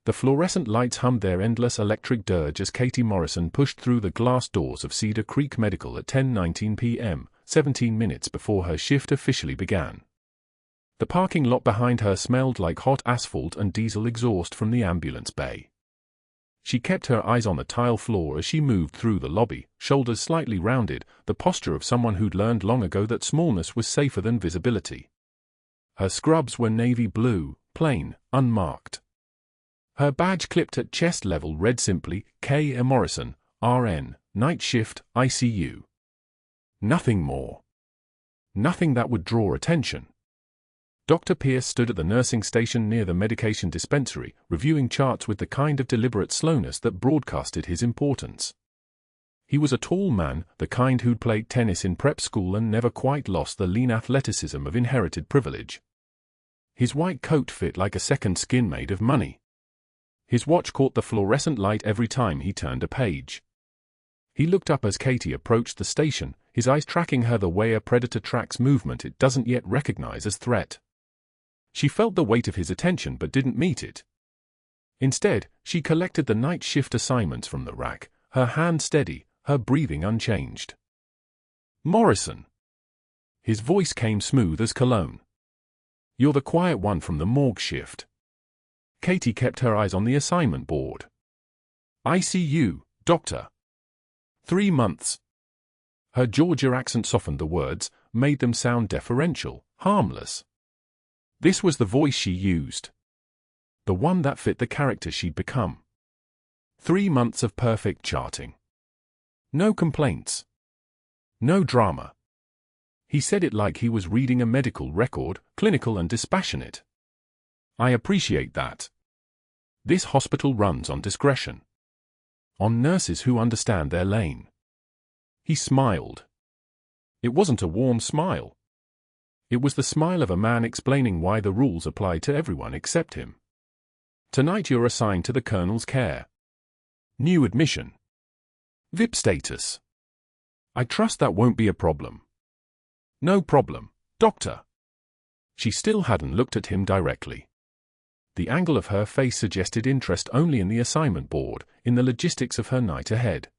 The fluorescent lights hummed their endless electric dirge as Katie Morrison pushed through the glass doors of Cedar Creek Medical at 10:19 p.m., 17 minutes before her shift officially began. The parking lot behind her smelled like hot asphalt and diesel exhaust from the ambulance bay. She kept her eyes on the tile floor as she moved through the lobby, shoulders slightly rounded, the posture of someone who'd learned long ago that smallness was safer than visibility. Her scrubs were navy blue, plain, unmarked. Her badge clipped at chest level read simply, K. Morrison, RN, Night Shift, ICU. Nothing more. Nothing that would draw attention. Dr. Pierce stood at the nursing station near the medication dispensary, reviewing charts with the kind of deliberate slowness that broadcasted his importance. He was a tall man, the kind who'd played tennis in prep school and never quite lost the lean athleticism of inherited privilege. His white coat fit like a second skin made of money. His watch caught the fluorescent light every time he turned a page. He looked up as Katie approached the station, his eyes tracking her the way a predator tracks movement it doesn't yet recognize as threat. She felt the weight of his attention but didn't meet it. Instead, she collected the night shift assignments from the rack, her hand steady, her breathing unchanged. Morrison. His voice came smooth as cologne. You're the quiet one from the morgue shift. Katie kept her eyes on the assignment board. ICU, doctor. 3 months. Her Georgia accent softened the words, made them sound deferential, harmless. This was the voice she used. The one that fit the character she'd become. 3 months of perfect charting. No complaints. No drama. He said it like he was reading a medical record, clinical and dispassionate. I appreciate that. This hospital runs on discretion. On nurses who understand their lane. He smiled. It wasn't a warm smile. It was the smile of a man explaining why the rules apply to everyone except him. Tonight you're assigned to the colonel's care. New admission. VIP status. I trust that won't be a problem. No problem, doctor. She still hadn't looked at him directly. The angle of her face suggested interest only in the assignment board, in the logistics of her night ahead.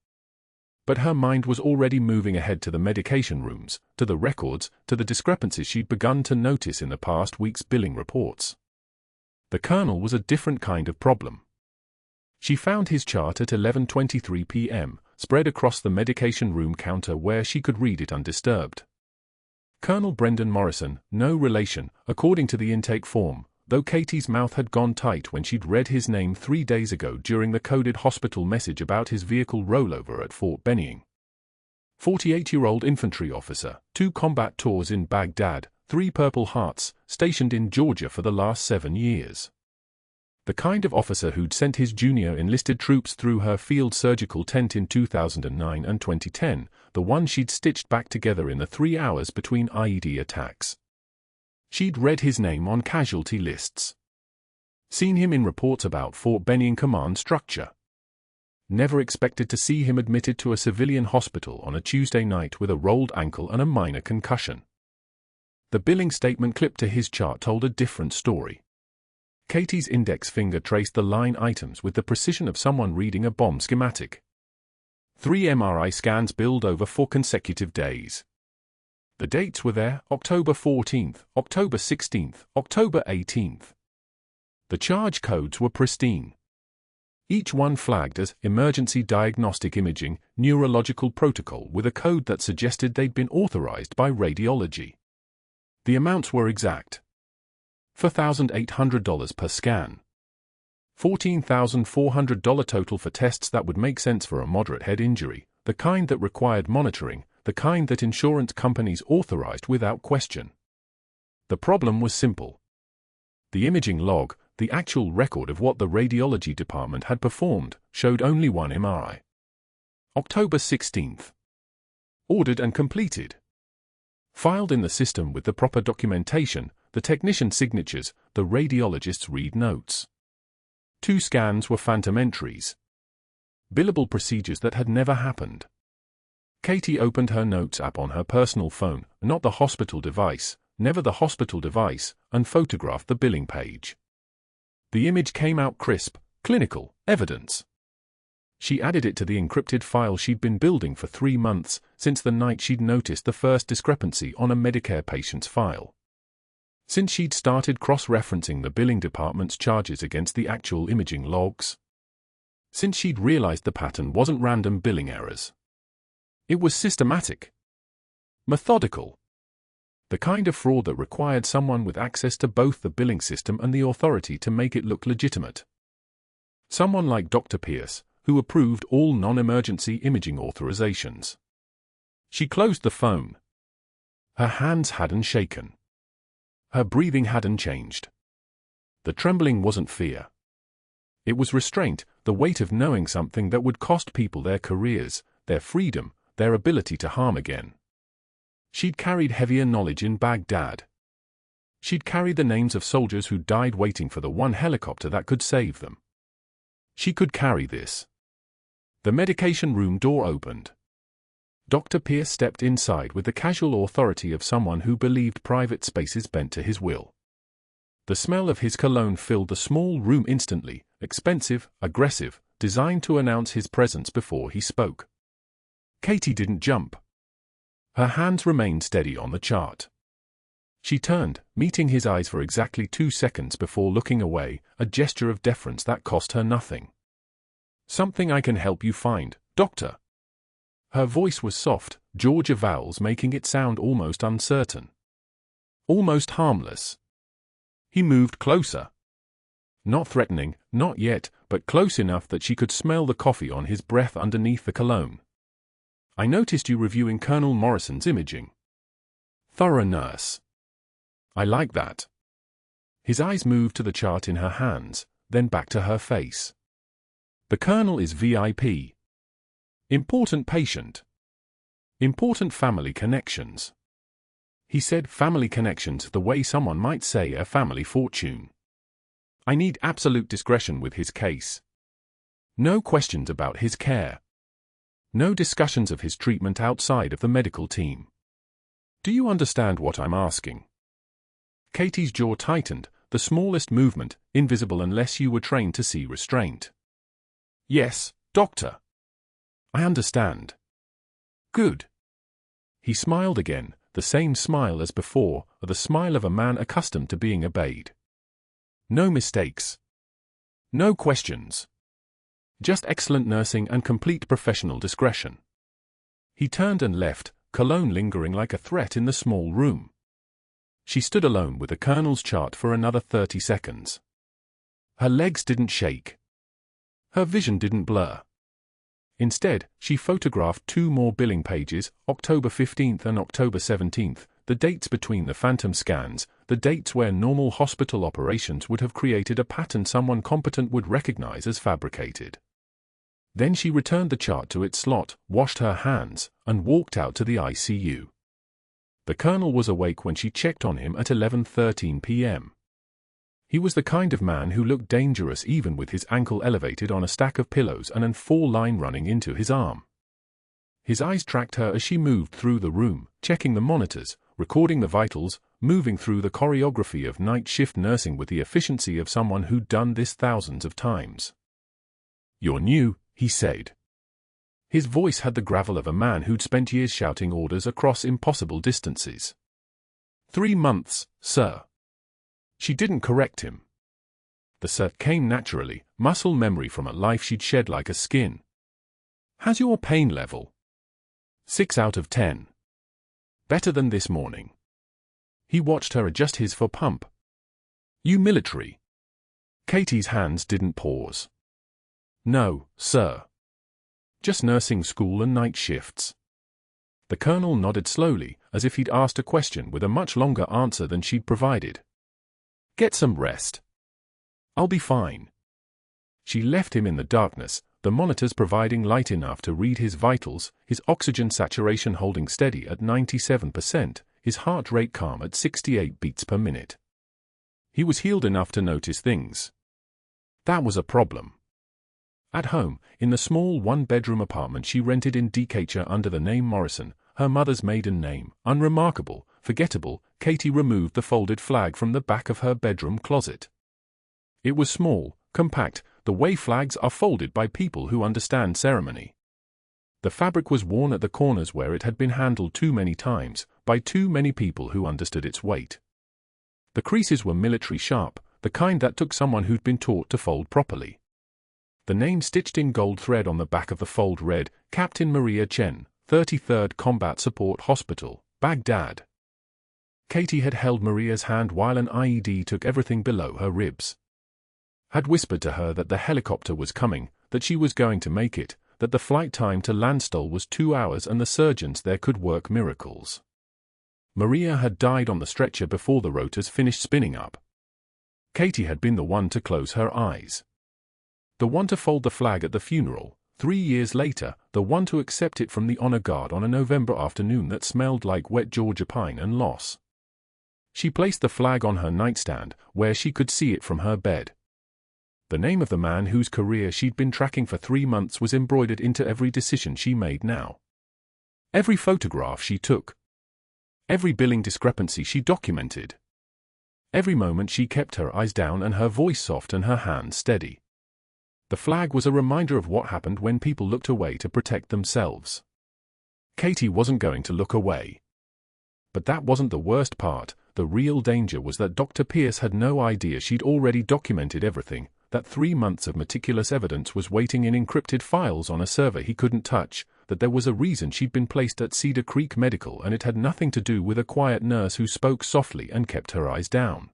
But her mind was already moving ahead to the medication rooms, to the records, to the discrepancies she'd begun to notice in the past week's billing reports. The colonel was a different kind of problem. She found his chart at 11:23 p.m., spread across the medication room counter where she could read it undisturbed. Colonel Brendan Morrison, no relation, according to the intake form, though Katie's mouth had gone tight when she'd read his name 3 days ago during the coded hospital message about his vehicle rollover at Fort Benning. 48-year-old infantry officer, 2 combat tours in Baghdad, 3 Purple Hearts, stationed in Georgia for the last 7 years. The kind of officer who'd sent his junior enlisted troops through her field surgical tent in 2009 and 2010, the one she'd stitched back together in the 3 hours between IED attacks. She'd read his name on casualty lists. Seen him in reports about Fort Benning command structure. Never expected to see him admitted to a civilian hospital on a Tuesday night with a rolled ankle and a minor concussion. The billing statement clipped to his chart told a different story. Katie's index finger traced the line items with the precision of someone reading a bomb schematic. 3 MRI scans billed over 4 consecutive days. The dates were there, October 14th, October 16th, October 18th. The charge codes were pristine. Each one flagged as emergency diagnostic imaging, neurological protocol with a code that suggested they'd been authorized by radiology. The amounts were exact. $4,800 per scan. $14,400 total for tests that would make sense for a moderate head injury, the kind that required monitoring, the kind that insurance companies authorized without question. The problem was simple. The imaging log, the actual record of what the radiology department had performed, showed only 1 MRI. October 16th. Ordered and completed. Filed in the system with the proper documentation, the technician signatures, the radiologist's read notes. 2 scans were phantom entries. Billable procedures that had never happened. Katie opened her notes app on her personal phone, not the hospital device, never the hospital device, and photographed the billing page. The image came out crisp, Clinical evidence. She added it to the encrypted file she'd been building for 3 months, since the night she'd noticed the first discrepancy on a Medicare patient's file. Since she'd started cross-referencing the billing department's charges against the actual imaging logs. Since she'd realized the pattern wasn't random billing errors. It was systematic. Methodical. The kind of fraud that required someone with access to both the billing system and the authority to make it look legitimate. Someone like Dr. Pierce, who approved all non-emergency imaging authorizations. She closed the phone. Her hands hadn't shaken. Her breathing hadn't changed. The trembling wasn't fear. It was restraint, the weight of knowing something that would cost people their careers, their freedom, their ability to harm again. She'd carried heavier knowledge in Baghdad. She'd carried the names of soldiers who died waiting for the one helicopter that could save them. She could carry this. The medication room door opened. Dr. Pierce stepped inside with the casual authority of someone who believed private spaces bent to his will. The smell of his cologne filled the small room instantly, expensive, aggressive, designed to announce his presence before he spoke. Katie didn't jump. Her hands remained steady on the chart. She turned, meeting his eyes for exactly 2 seconds before looking away, a gesture of deference that cost her nothing. "Something I can help you find, Doctor." Her voice was soft, Georgia vowels making it sound almost uncertain. Almost harmless. He moved closer. Not threatening, not yet, but close enough that she could smell the coffee on his breath underneath the cologne. "I noticed you reviewing Colonel Morrison's imaging. Thorough nurse. I like that." His eyes moved to the chart in her hands, then back to her face. "The Colonel is VIP. Important patient. Important family connections." He said family connections the way someone might say a family fortune. "I need absolute discretion with his case. No questions about his care. No discussions of his treatment outside of the medical team. Do you understand what I'm asking?" Katie's jaw tightened, the smallest movement, invisible unless you were trained to see restraint. "Yes, Doctor. I understand." "Good." He smiled again, the same smile as before, the smile of a man accustomed to being obeyed. No mistakes. No questions. Just excellent nursing and complete professional discretion. He turned and left, cologne lingering like a threat in the small room. She stood alone with the Colonel's chart for another 30 seconds. Her legs didn't shake. Her vision didn't blur. Instead, she photographed 2 more billing pages, October 15th and October 17th, the dates between the phantom scans, the dates where normal hospital operations would have created a pattern someone competent would recognize as fabricated. Then she returned the chart to its slot, washed her hands, and walked out to the ICU. The Colonel was awake when she checked on him at 11:13 p.m. He was the kind of man who looked dangerous even with his ankle elevated on a stack of pillows and an 4-line running into his arm. His eyes tracked her as she moved through the room, checking the monitors, recording the vitals, moving through the choreography of night shift nursing with the efficiency of someone who'd done this thousands of times. "You're new," he said. His voice had the gravel of a man who'd spent years shouting orders across impossible distances. 3 months, sir." She didn't correct him. The sir came naturally, muscle memory from a life she'd shed like a skin. "How's your pain level?" 6 out of 10. "Better than this morning." He watched her adjust his for pump. "You military?" Katie's hands didn't pause. "No, sir. Just nursing school and night shifts." The Colonel nodded slowly, as if he'd asked a question with a much longer answer than she'd provided. "Get some rest." "I'll be fine." She left him in the darkness, the monitors providing light enough to read his vitals, his oxygen saturation holding steady at 97%, his heart rate calm at 68 beats per minute. He was healed enough to notice things. That was a problem. At home, in the small 1-bedroom apartment she rented in Decatur under the name Morrison, her mother's maiden name, unremarkable, forgettable, Katie removed the folded flag from the back of her bedroom closet. It was small, compact, the way flags are folded by people who understand ceremony. The fabric was worn at the corners where it had been handled too many times, by too many people who understood its weight. The creases were military sharp, the kind that took someone who'd been taught to fold properly. The name stitched in gold thread on the back of the fold read, Captain Maria Chen, 33rd Combat Support Hospital, Baghdad. Katie had held Maria's hand while an IED took everything below her ribs. Had whispered to her that the helicopter was coming, that she was going to make it, that the flight time to Landstuhl was 2 hours and the surgeons there could work miracles. Maria had died on the stretcher before the rotors finished spinning up. Katie had been the one to close her eyes. The one to fold the flag at the funeral, 3 years later, the one to accept it from the honor guard on a November afternoon that smelled like wet Georgia pine and loss. She placed the flag on her nightstand, where she could see it from her bed. The name of the man whose career she'd been tracking for 3 months was embroidered into every decision she made now. Every photograph she took. Every billing discrepancy she documented. Every moment she kept her eyes down and her voice soft and her hands steady. The flag was a reminder of what happened when people looked away to protect themselves. Katie wasn't going to look away. But that wasn't the worst part. The real danger was that Dr. Pierce had no idea she'd already documented everything, that 3 months of meticulous evidence was waiting in encrypted files on a server he couldn't touch, that there was a reason she'd been placed at Cedar Creek Medical and it had nothing to do with a quiet nurse who spoke softly and kept her eyes down.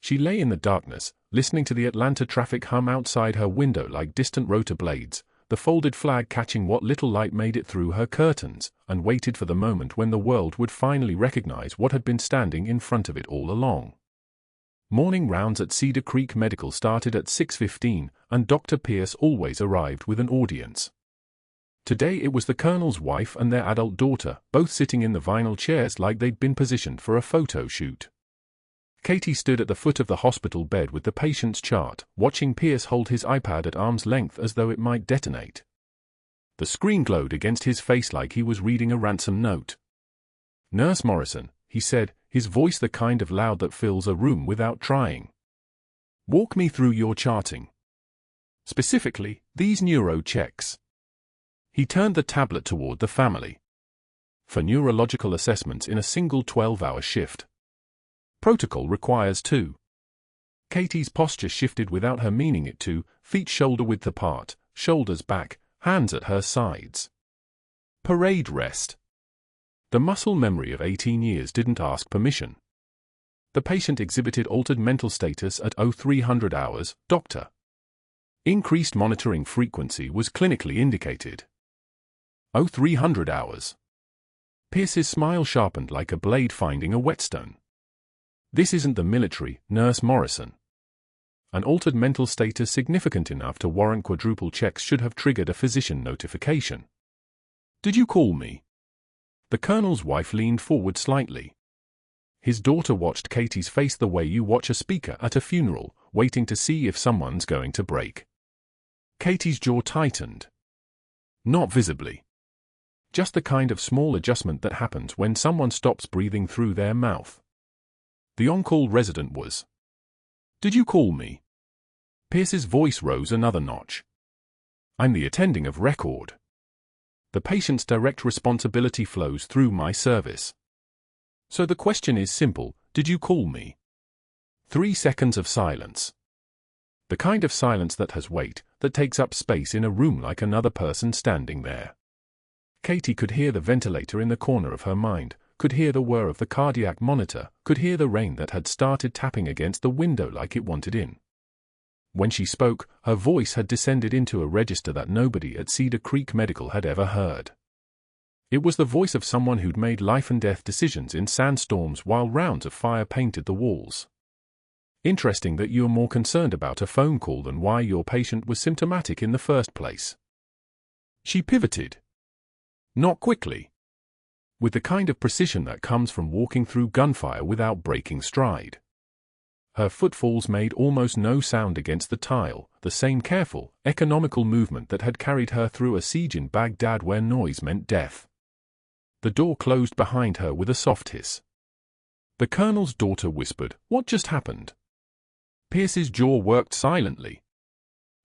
She lay in the darkness, listening to the Atlanta traffic hum outside her window like distant rotor blades, the folded flag catching what little light made it through her curtains, and waited for the moment when the world would finally recognize what had been standing in front of it all along. Morning rounds at Cedar Creek Medical started at 6:15, and Dr. Pierce always arrived with an audience. Today it was the colonel's wife and their adult daughter, both sitting in the vinyl chairs like they'd been positioned for a photo shoot. Katie stood at the foot of the hospital bed with the patient's chart, watching Pierce hold his iPad at arm's length as though it might detonate. The screen glowed against his face like he was reading a ransom note. "Nurse Morrison," he said, his voice the kind of loud that fills a room without trying. "Walk me through your charting. Specifically, these neuro checks." He turned the tablet toward the family. "For neurological assessments in a single 12-hour shift. Protocol requires 2. Katie's posture shifted without her meaning it to, feet shoulder-width apart, shoulders back, hands at her sides. Parade rest. The muscle memory of 18 years didn't ask permission. The patient exhibited altered mental status at 0300 hours, doctor. Increased monitoring frequency was clinically indicated. 0300 hours. Pierce's smile sharpened like a blade finding a whetstone. "This isn't the military, Nurse Morrison." An altered mental status significant enough to warrant quadruple checks should have triggered a physician notification. "Did you call me?" The colonel's wife leaned forward slightly. His daughter watched Katie's face the way you watch a speaker at a funeral, waiting to see if someone's going to break. Katie's jaw tightened. Not visibly. Just the kind of small adjustment that happens when someone stops breathing through their mouth. The on-call resident was. "Did you call me?" Pierce's voice rose another notch. "I'm the attending of record. The patient's direct responsibility flows through my service. So the question is simple, did you call me?" 3 seconds of silence. The kind of silence that has weight, that takes up space in a room like another person standing there. Katie could hear the ventilator in the corner of her mind, could hear the whir of the cardiac monitor, could hear the rain that had started tapping against the window like it wanted in. When she spoke, her voice had descended into a register that nobody at Cedar Creek Medical had ever heard. It was the voice of someone who'd made life-and-death decisions in sandstorms while rounds of fire painted the walls. Interesting that you're more concerned about a phone call than why your patient was symptomatic in the first place. She pivoted. Not quickly. With the kind of precision that comes from walking through gunfire without breaking stride. Her footfalls made almost no sound against the tile, the same careful, economical movement that had carried her through a siege in Baghdad where noise meant death. The door closed behind her with a soft hiss. The colonel's daughter whispered, "What just happened?" Pierce's jaw worked silently.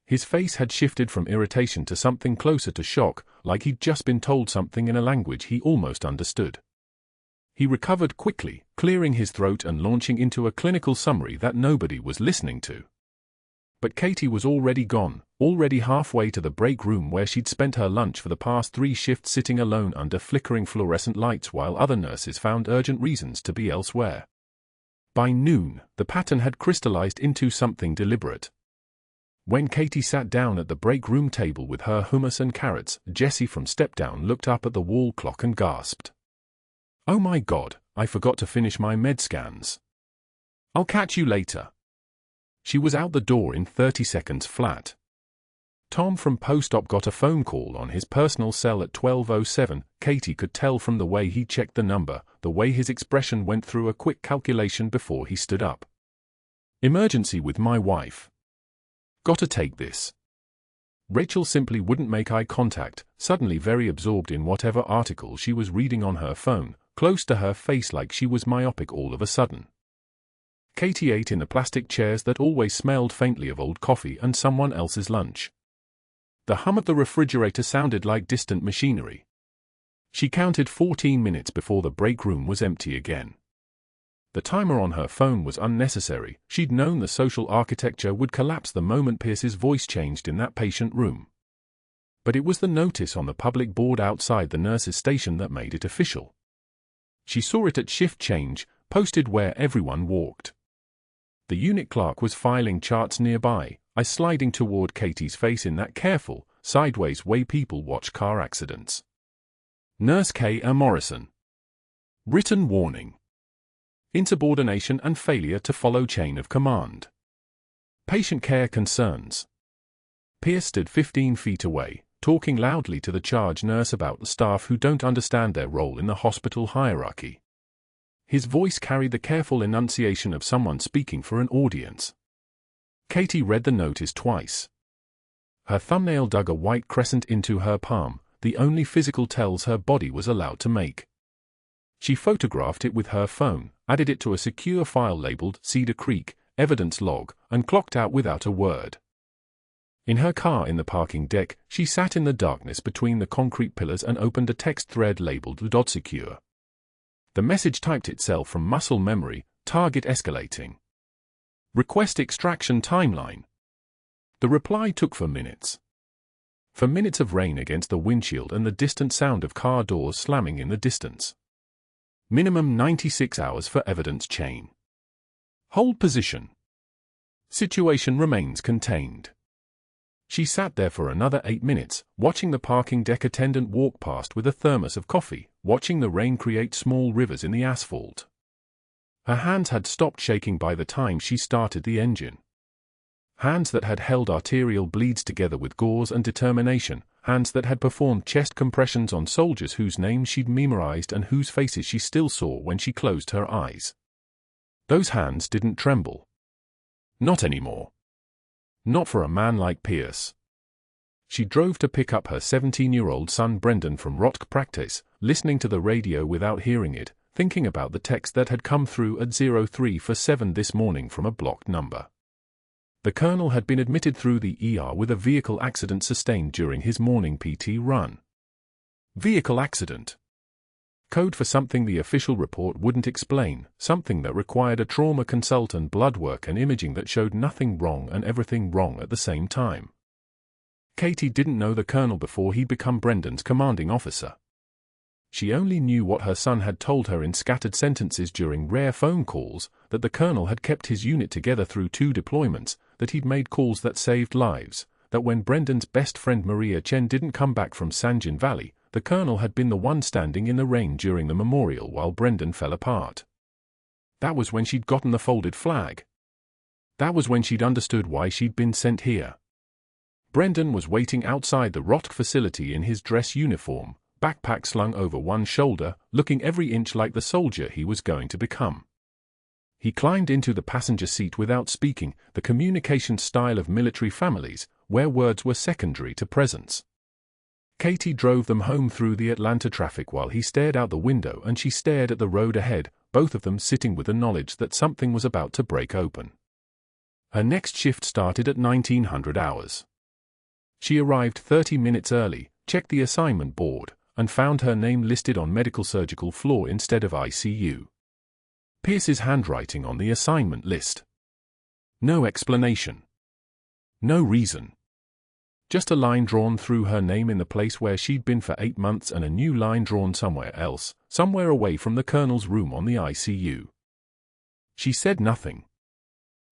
His face had shifted from irritation to something closer to shock, like he'd just been told something in a language he almost understood. He recovered quickly, clearing his throat and launching into a clinical summary that nobody was listening to. But Katie was already gone, already halfway to the break room where she'd spent her lunch for the past 3 shifts sitting alone under flickering fluorescent lights while other nurses found urgent reasons to be elsewhere. By noon, the pattern had crystallized into something deliberate. When Katie sat down at the break room table with her hummus and carrots, Jessie from Step Down looked up at the wall clock and gasped. "Oh my God, I forgot to finish my med scans. I'll catch you later." She was out the door in 30 seconds flat. Tom from post-op got a phone call on his personal cell at 12:07. Katie could tell from the way he checked the number, the way his expression went through a quick calculation before he stood up. "Emergency with my wife. Gotta take this." Rachel simply wouldn't make eye contact, suddenly very absorbed in whatever article she was reading on her phone, close to her face like she was myopic all of a sudden. Katie ate in the plastic chairs that always smelled faintly of old coffee and someone else's lunch. The hum of the refrigerator sounded like distant machinery. She counted 14 minutes before the break room was empty again. The timer on her phone was unnecessary. She'd known the social architecture would collapse the moment Pierce's voice changed in that patient room. But it was the notice on the public board outside the nurse's station that made it official. She saw it at shift change, posted where everyone walked. The unit clerk was filing charts nearby, eyes sliding toward Katie's face in that careful, sideways way people watch car accidents. Nurse K. A. Morrison. Written warning. Insubordination and failure to follow chain of command. Patient care concerns. Pierce stood 15 feet away, talking loudly to the charge nurse about the staff who don't understand their role in the hospital hierarchy. His voice carried the careful enunciation of someone speaking for an audience. Katie read the notice twice. Her thumbnail dug a white crescent into her palm, the only physical tells her body was allowed to make. She photographed it with her phone, added it to a secure file labeled Cedar Creek, evidence log, and clocked out without a word. In her car in the parking deck, she sat in the darkness between the concrete pillars and opened a text thread labeled .secure. The message typed itself from muscle memory, target escalating. Request extraction timeline. The reply took 4 minutes. 4 minutes of rain against the windshield and the distant sound of car doors slamming in the distance. Minimum 96 hours for evidence chain. Hold position. Situation remains contained. She sat there for another 8 minutes, watching the parking deck attendant walk past with a thermos of coffee, watching the rain create small rivers in the asphalt. Her hands had stopped shaking by the time she started the engine. Hands that had held arterial bleeds together with gauze and determination, hands that had performed chest compressions on soldiers whose names she'd memorized and whose faces she still saw when she closed her eyes. Those hands didn't tremble. Not anymore. Not for a man like Pierce. She drove to pick up her 17-year-old son Brendan from rock practice, listening to the radio without hearing it, thinking about the text that had come through at 0347 this morning from a blocked number. The colonel had been admitted through the ER with a vehicle accident sustained during his morning PT run. Vehicle accident. Code for something the official report wouldn't explain, something that required a trauma consult and blood work and imaging that showed nothing wrong and everything wrong at the same time. Katie didn't know the colonel before he'd become Brendan's commanding officer. She only knew what her son had told her in scattered sentences during rare phone calls, that the colonel had kept his unit together through 2 deployments, that he'd made calls that saved lives, that when Brendan's best friend Maria Chen didn't come back from Sanjin Valley, the colonel had been the one standing in the rain during the memorial while Brendan fell apart. That was when she'd gotten the folded flag. That was when she'd understood why she'd been sent here. Brendan was waiting outside the ROTC facility in his dress uniform, backpack slung over one shoulder, looking every inch like the soldier he was going to become. He climbed into the passenger seat without speaking, the communication style of military families, where words were secondary to presence. Katie drove them home through the Atlanta traffic while he stared out the window and she stared at the road ahead, both of them sitting with the knowledge that something was about to break open. Her next shift started at 1900 hours. She arrived 30 minutes early, checked the assignment board, and found her name listed on medical surgical floor instead of ICU. Pierce's handwriting on the assignment list. No explanation. No reason. Just a line drawn through her name in the place where she'd been for 8 months and a new line drawn somewhere else, somewhere away from the colonel's room on the ICU. She said nothing.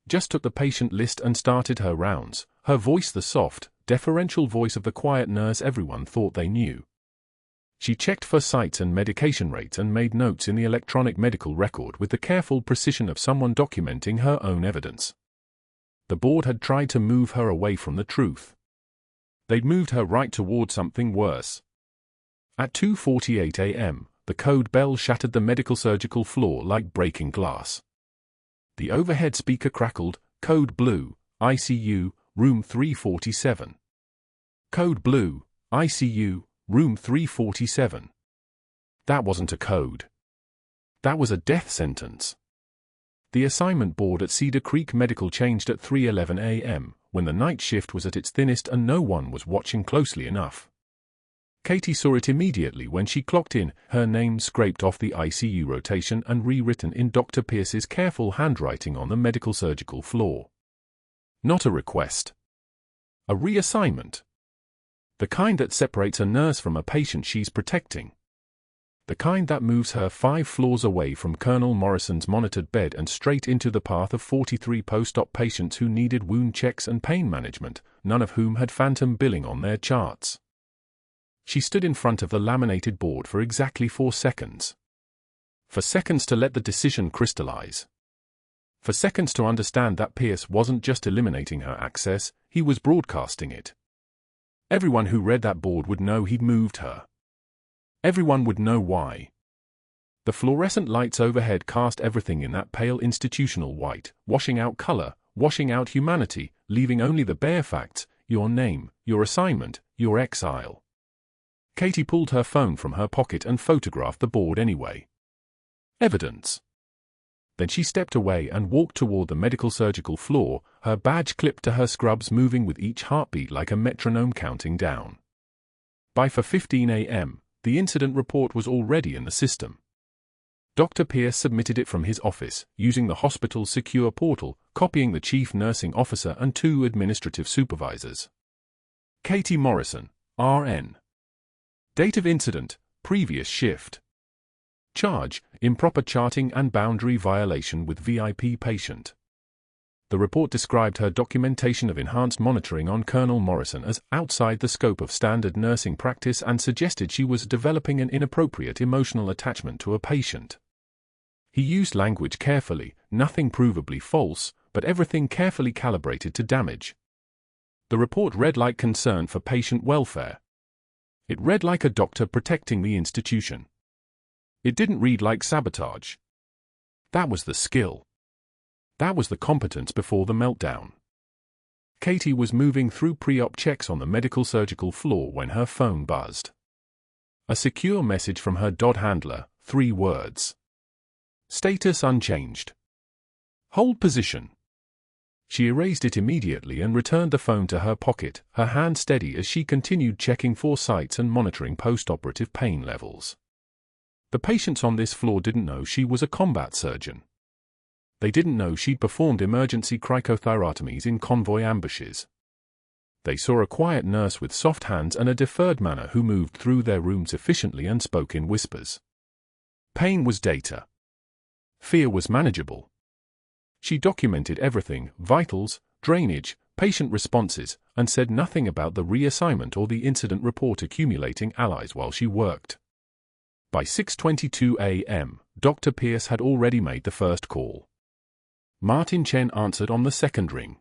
Just took the patient list and started her rounds, her voice the soft, deferential voice of the quiet nurse everyone thought they knew. She checked for sites and medication rates and made notes in the electronic medical record with the careful precision of someone documenting her own evidence. The board had tried to move her away from the truth. They'd moved her right toward something worse. At 2:48 a.m., the code bell shattered the medical surgical floor like breaking glass. The overhead speaker crackled, "Code blue, ICU, room 347. Code blue, ICU, room 347. That wasn't a code. That was a death sentence. The assignment board at Cedar Creek Medical changed at 3:11 a.m., when the night shift was at its thinnest and no one was watching closely enough. Katie saw it immediately when she clocked in, her name scraped off the ICU rotation and rewritten in Dr. Pierce's careful handwriting on the medical surgical floor. Not a request. A reassignment. The kind that separates a nurse from a patient she's protecting. The kind that moves her 5 floors away from Colonel Morrison's monitored bed and straight into the path of 43 post-op patients who needed wound checks and pain management, none of whom had phantom billing on their charts. She stood in front of the laminated board for exactly 4 seconds. For seconds to let the decision crystallize. For seconds to understand that Pierce wasn't just eliminating her access, he was broadcasting it. Everyone who read that board would know he'd moved her. Everyone would know why. The fluorescent lights overhead cast everything in that pale institutional white, washing out color, washing out humanity, leaving only the bare facts, your name, your assignment, your exile. Katie pulled her phone from her pocket and photographed the board anyway. Evidence. Then she stepped away and walked toward the medical surgical floor, her badge clipped to her scrubs moving with each heartbeat like a metronome counting down. By 4:15 a.m., the incident report was already in the system. Dr. Pierce submitted it from his office, using the hospital's secure portal, copying the chief nursing officer and 2 administrative supervisors. Katie Morrison, RN. Date of incident, previous shift. Charge, improper charting and boundary violation with VIP patient. The report described her documentation of enhanced monitoring on Colonel Morrison as outside the scope of standard nursing practice and suggested she was developing an inappropriate emotional attachment to a patient. He used language carefully, nothing provably false, but everything carefully calibrated to damage. The report read like concern for patient welfare. It read like a doctor protecting the institution. It didn't read like sabotage. That was the skill. That was the competence before the meltdown. Katie was moving through pre-op checks on the medical surgical floor when her phone buzzed. A secure message from her DOD handler, 3 words. Status unchanged. Hold position. She erased it immediately and returned the phone to her pocket, her hand steady as she continued checking for sites and monitoring post-operative pain levels. The patients on this floor didn't know she was a combat surgeon. They didn't know she'd performed emergency cricothyrotomies in convoy ambushes. They saw a quiet nurse with soft hands and a deferred manner who moved through their rooms efficiently and spoke in whispers. Pain was data. Fear was manageable. She documented everything, vitals, drainage, patient responses, and said nothing about the reassignment or the incident report accumulating allies while she worked. By 6:22 a.m., Dr. Pierce had already made the first call. Martin Chen answered on the second ring.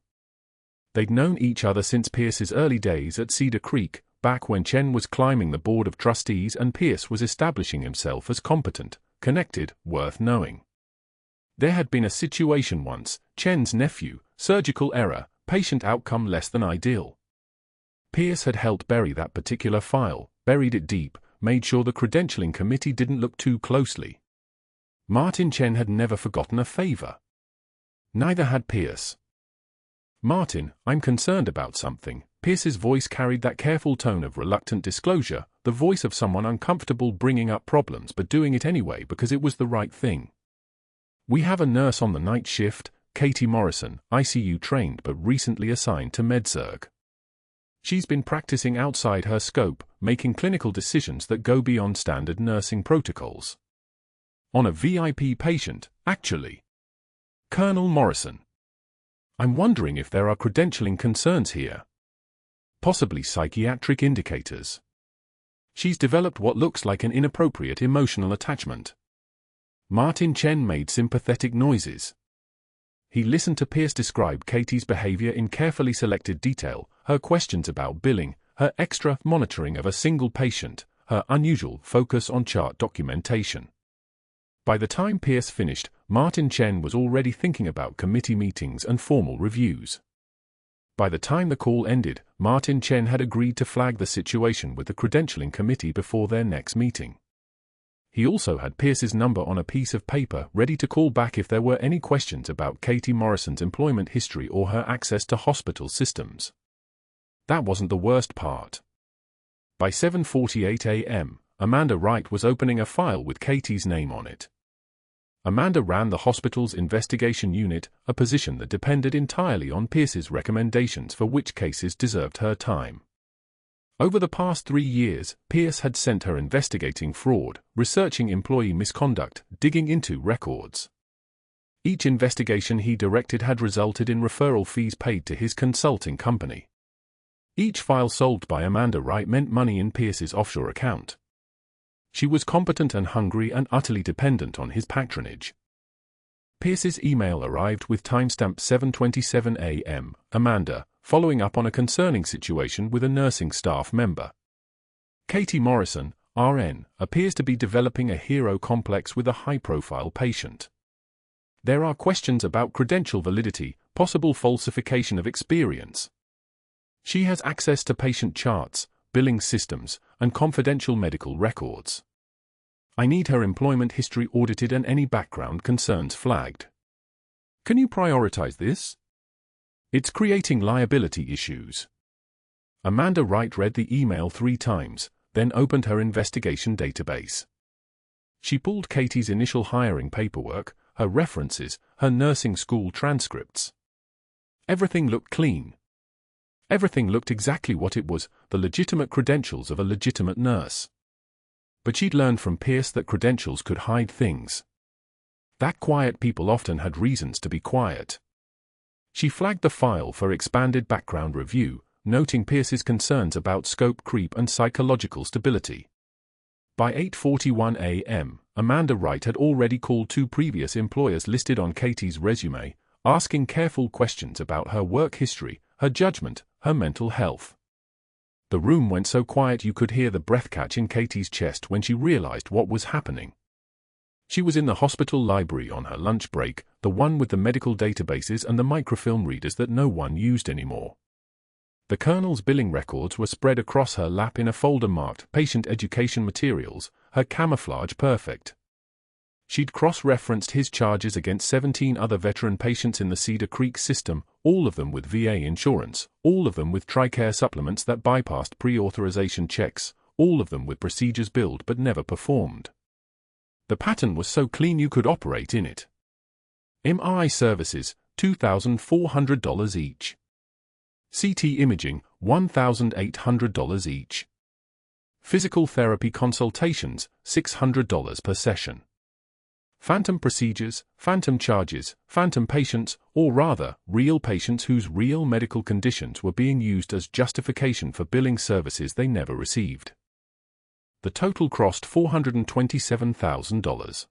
They'd known each other since Pierce's early days at Cedar Creek, back when Chen was climbing the board of trustees and Pierce was establishing himself as competent, connected, worth knowing. There had been a situation once, Chen's nephew, surgical error, patient outcome less than ideal. Pierce had helped bury that particular file, buried it deep, made sure the credentialing committee didn't look too closely. Martin Chen had never forgotten a favor. Neither had Pierce. Martin, I'm concerned about something, Pierce's voice carried that careful tone of reluctant disclosure, the voice of someone uncomfortable bringing up problems but doing it anyway because it was the right thing. "We have a nurse on the night shift, Katie Morrison, ICU trained but recently assigned to MedSurg. She's been practicing outside her scope, making clinical decisions that go beyond standard nursing protocols. On a VIP patient, actually. Colonel Morrison. I'm wondering if there are credentialing concerns here. Possibly psychiatric indicators. She's developed what looks like an inappropriate emotional attachment." Martin Chen made sympathetic noises. He listened to Pierce describe Katie's behavior in carefully selected detail, her questions about billing, her extra monitoring of a single patient, her unusual focus on chart documentation. By the time Pierce finished, Martin Chen was already thinking about committee meetings and formal reviews. By the time the call ended, Martin Chen had agreed to flag the situation with the credentialing committee before their next meeting. He also had Pierce's number on a piece of paper ready to call back if there were any questions about Katie Morrison's employment history or her access to hospital systems. That wasn't the worst part. By 7:48 a.m., Amanda Wright was opening a file with Katie's name on it. Amanda ran the hospital's investigation unit, a position that depended entirely on Pierce's recommendations for which cases deserved her time. Over the past 3 years, Pierce had sent her investigating fraud, researching employee misconduct, digging into records. Each investigation he directed had resulted in referral fees paid to his consulting company. Each file solved by Amanda Wright meant money in Pierce's offshore account. She was competent and hungry and utterly dependent on his patronage. Pierce's email arrived with timestamp 7:27 a.m. Amanda, following up on a concerning situation with a nursing staff member. Katie Morrison, RN, appears to be developing a hero complex with a high-profile patient. There are questions about credential validity, possible falsification of experience. She has access to patient charts, billing systems, and confidential medical records. I need her employment history audited and any background concerns flagged. Can you prioritize this? It's creating liability issues. Amanda Wright read the email 3 times, then opened her investigation database. She pulled Katie's initial hiring paperwork, her references, her nursing school transcripts. Everything looked clean. Everything looked exactly what it was, the legitimate credentials of a legitimate nurse. But she'd learned from Pierce that credentials could hide things. That quiet people often had reasons to be quiet. She flagged the file for expanded background review, noting Pierce's concerns about scope creep and psychological stability. By 8:41 a.m., Amanda Wright had already called 2 previous employers listed on Katie's resume, asking careful questions about her work history, her judgment, her mental health. The room went so quiet you could hear the breath catch in Katie's chest when she realized what was happening. She was in the hospital library on her lunch break, the one with the medical databases and the microfilm readers that no one used anymore. The colonel's billing records were spread across her lap in a folder marked Patient Education Materials, her camouflage perfect. She'd cross-referenced his charges against 17 other veteran patients in the Cedar Creek system, all of them with VA insurance, all of them with TRICARE supplements that bypassed pre-authorization checks, all of them with procedures billed but never performed. The pattern was so clean you could operate in it. MRI services, $2,400 each. CT imaging, $1,800 each. Physical therapy consultations, $600 per session. Phantom procedures, phantom charges, phantom patients, or rather, real patients whose real medical conditions were being used as justification for billing services they never received. The total crossed $427,000.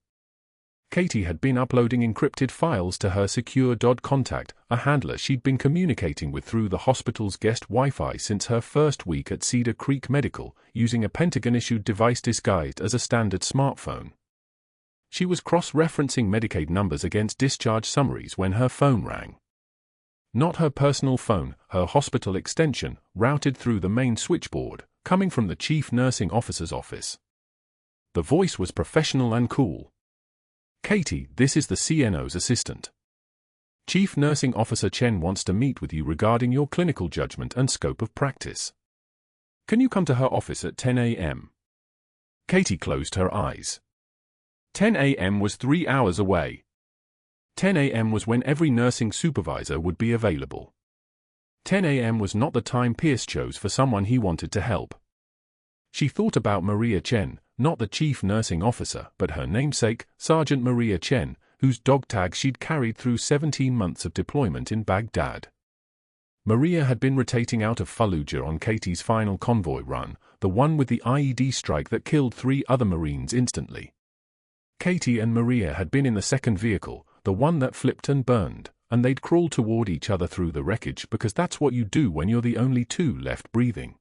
Katie had been uploading encrypted files to her secure contact, a handler she'd been communicating with through the hospital's guest Wi-Fi since her first week at Cedar Creek Medical, using a Pentagon-issued device disguised as a standard smartphone. She was cross-referencing Medicaid numbers against discharge summaries when her phone rang. Not her personal phone, her hospital extension, routed through the main switchboard, coming from the chief nursing officer's office. The voice was professional and cool. "Katie, this is the CNO's assistant." Chief Nursing Officer Chen wants to meet with you regarding your clinical judgment and scope of practice. Can you come to her office at 10 a.m.? Katie closed her eyes. 10 a.m. was 3 hours away. 10 a.m. was when every nursing supervisor would be available. 10 a.m. was not the time Pierce chose for someone he wanted to help. She thought about Maria Chen, not the chief nursing officer, but her namesake, Sergeant Maria Chen, whose dog tag she'd carried through 17 months of deployment in Baghdad. Maria had been rotating out of Fallujah on Katie's final convoy run, the one with the IED strike that killed 3 other Marines instantly. Katie and Maria had been in the second vehicle, the one that flipped and burned, and they'd crawled toward each other through the wreckage because that's what you do when you're the only 2 left breathing.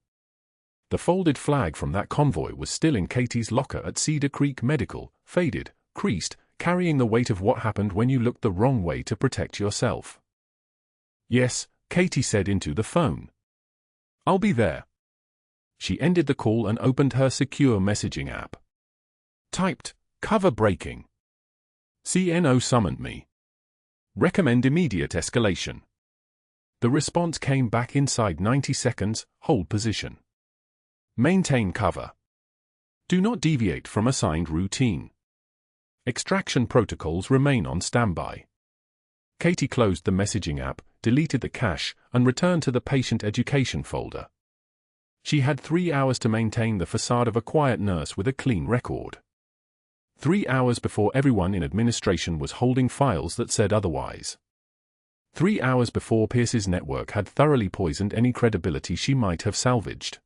The folded flag from that convoy was still in Katie's locker at Cedar Creek Medical, faded, creased, carrying the weight of what happened when you looked the wrong way to protect yourself. Yes, Katie said into the phone. I'll be there. She ended the call and opened her secure messaging app. Typed, cover breaking. CNO summoned me. Recommend immediate escalation. The response came back inside 90 seconds, hold position. Maintain cover. Do not deviate from assigned routine. Extraction protocols remain on standby. Katie closed the messaging app, deleted the cache, and returned to the patient education folder. She had 3 hours to maintain the facade of a quiet nurse with a clean record. 3 hours before everyone in administration was holding files that said otherwise. 3 hours before Pierce's network had thoroughly poisoned any credibility she might have salvaged.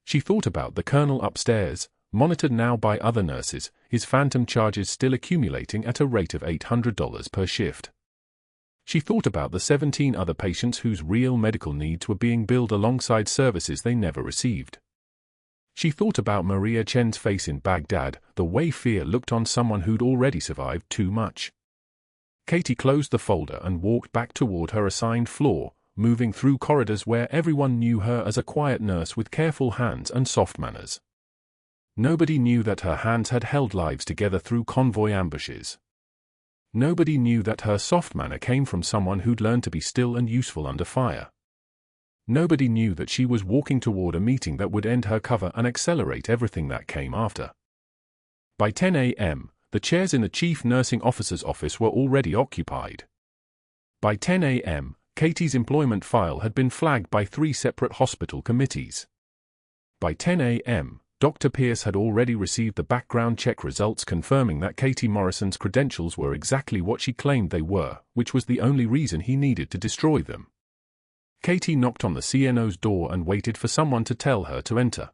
She thought about the colonel upstairs, monitored now by other nurses, his phantom charges still accumulating at a rate of $800 per shift. She thought about the 17 other patients whose real medical needs were being billed alongside services they never received. She thought about Maria Chen's face in Baghdad, the way fear looked on someone who'd already survived too much. Katie closed the folder and walked back toward her assigned floor, moving through corridors where everyone knew her as a quiet nurse with careful hands and soft manners. Nobody knew that her hands had held lives together through convoy ambushes. Nobody knew that her soft manner came from someone who'd learned to be still and useful under fire. Nobody knew that she was walking toward a meeting that would end her cover and accelerate everything that came after. By 10 a.m., the chairs in the chief nursing officer's office were already occupied. By 10 a.m., Katie's employment file had been flagged by 3 separate hospital committees. By 10 a.m., Dr. Pierce had already received the background check results confirming that Katie Morrison's credentials were exactly what she claimed they were, which was the only reason he needed to destroy them. Katie knocked on the CNO's door and waited for someone to tell her to enter.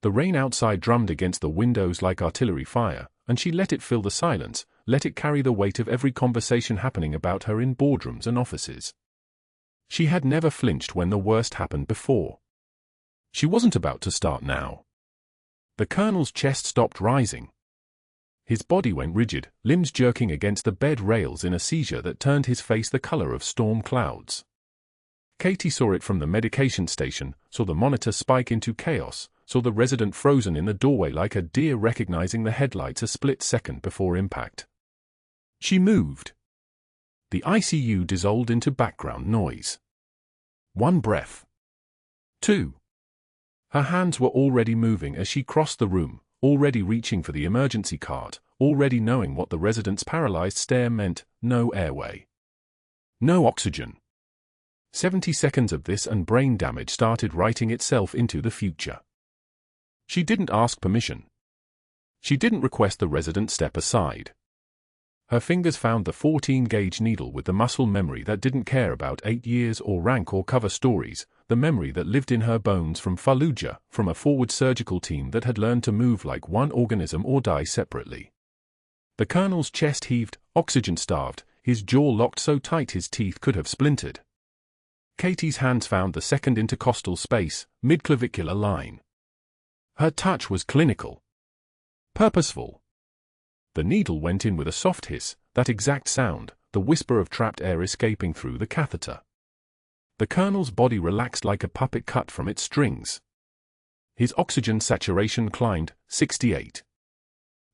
The rain outside drummed against the windows like artillery fire, and she let it fill the silence, let it carry the weight of every conversation happening about her in boardrooms and offices. She had never flinched when the worst happened before. She wasn't about to start now. The colonel's chest stopped rising. His body went rigid, limbs jerking against the bed rails in a seizure that turned his face the color of storm clouds. Katie saw it from the medication station, saw the monitor spike into chaos, saw the resident frozen in the doorway like a deer recognizing the headlights a split second before impact. She moved. The ICU dissolved into background noise. 1 breath. 2. Her hands were already moving as she crossed the room, already reaching for the emergency cart, already knowing what the resident's paralyzed stare meant: no airway. No oxygen. 70 seconds of this and brain damage started writing itself into the future. She didn't ask permission. She didn't request the resident step aside. Her fingers found the 14-gauge needle with the muscle memory that didn't care about 8 years or rank or cover stories, the memory that lived in her bones from Fallujah, from a forward surgical team that had learned to move like one organism or die separately. The colonel's chest heaved, oxygen-starved, his jaw locked so tight his teeth could have splintered. Katie's hands found the second intercostal space, mid-clavicular line. Her touch was clinical. Purposeful. The needle went in with a soft hiss, that exact sound, the whisper of trapped air escaping through the catheter. The colonel's body relaxed like a puppet cut from its strings. His oxygen saturation climbed, 68.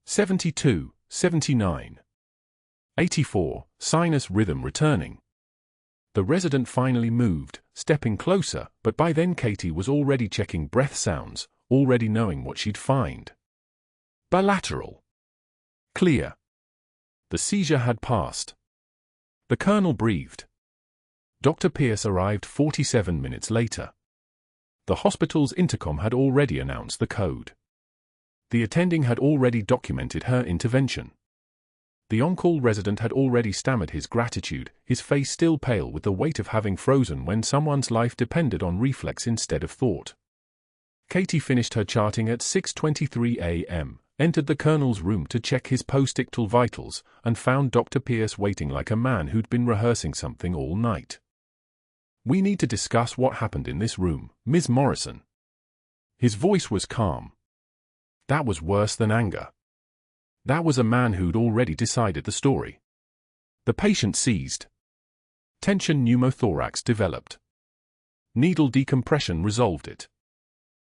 72, 79. 84. Sinus rhythm returning. The resident finally moved, stepping closer, but by then Katie was already checking breath sounds, already knowing what she'd find. Bilateral. Clear. The seizure had passed. The colonel breathed. Dr. Pierce arrived 47 minutes later. The hospital's intercom had already announced the code. The attending had already documented her intervention. The on-call resident had already stammered his gratitude, his face still pale with the weight of having frozen when someone's life depended on reflex instead of thought. Katie finished her charting at 6:23 a.m., entered the colonel's room to check his post-ictal vitals, and found Dr. Pierce waiting like a man who'd been rehearsing something all night. "We need to discuss what happened in this room, Ms. Morrison." His voice was calm. That was worse than anger. That was a man who'd already decided the story. The patient seized. Tension pneumothorax developed. Needle decompression resolved it.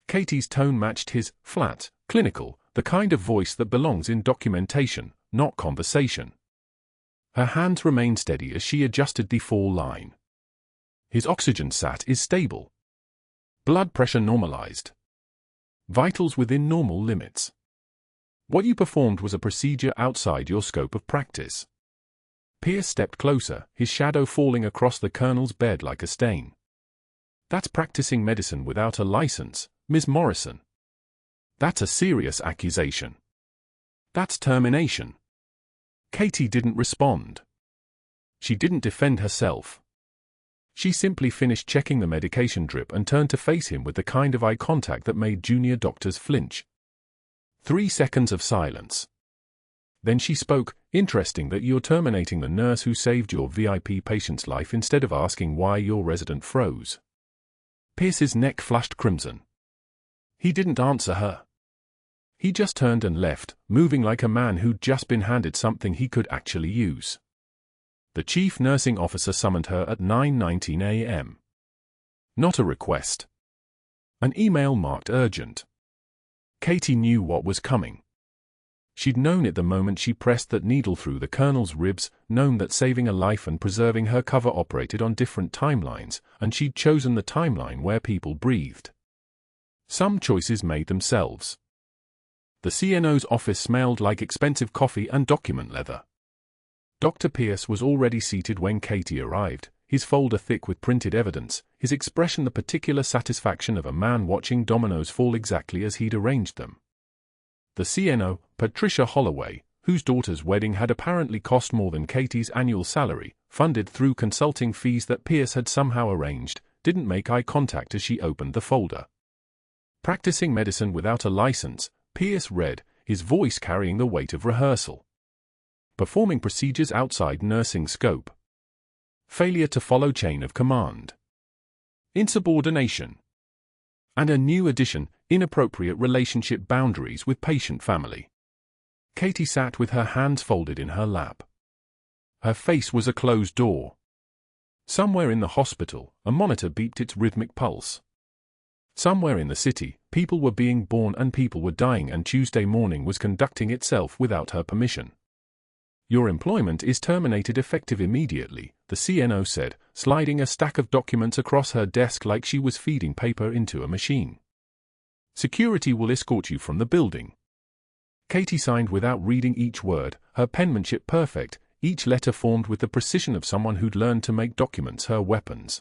Katie's tone matched his, flat, clinical, the kind of voice that belongs in documentation, not conversation. Her hands remained steady as she adjusted the fall line. His oxygen sat is stable. Blood pressure normalized. Vitals within normal limits. What you performed was a procedure outside your scope of practice. Pierce stepped closer, his shadow falling across the colonel's bed like a stain. That's practicing medicine without a license, Ms. Morrison. That's a serious accusation. That's termination. Katie didn't respond. She didn't defend herself. She simply finished checking the medication drip and turned to face him with the kind of eye contact that made junior doctors flinch. 3 seconds of silence. Then she spoke. "Interesting that you're terminating the nurse who saved your VIP patient's life instead of asking why your resident froze." Pierce's neck flushed crimson. He didn't answer her. He just turned and left, moving like a man who'd just been handed something he could actually use. The chief nursing officer summoned her at 9:19 a.m. Not a request. An email marked urgent. Katie knew what was coming. She'd known it the moment she pressed that needle through the colonel's ribs, known that saving a life and preserving her cover operated on different timelines, and she'd chosen the timeline where people breathed. Some choices made themselves. The CNO's office smelled like expensive coffee and document leather. Dr. Pierce was already seated when Katie arrived, his folder thick with printed evidence, his expression the particular satisfaction of a man watching dominoes fall exactly as he'd arranged them. The CNO, Patricia Holloway, whose daughter's wedding had apparently cost more than Katie's annual salary, funded through consulting fees that Pierce had somehow arranged, didn't make eye contact as she opened the folder. Practicing medicine without a license, Pierce read, his voice carrying the weight of rehearsal. Performing procedures outside nursing scope. Failure to follow chain of command. Insubordination. And a new addition, inappropriate relationship boundaries with patient family. Katie sat with her hands folded in her lap. Her face was a closed door. Somewhere in the hospital, a monitor beeped its rhythmic pulse. Somewhere in the city, people were being born and people were dying, and Tuesday morning was conducting itself without her permission. "Your employment is terminated effective immediately," the CNO said, sliding a stack of documents across her desk like she was feeding paper into a machine. "Security will escort you from the building." Katie signed without reading each word, her penmanship perfect, each letter formed with the precision of someone who'd learned to make documents her weapons.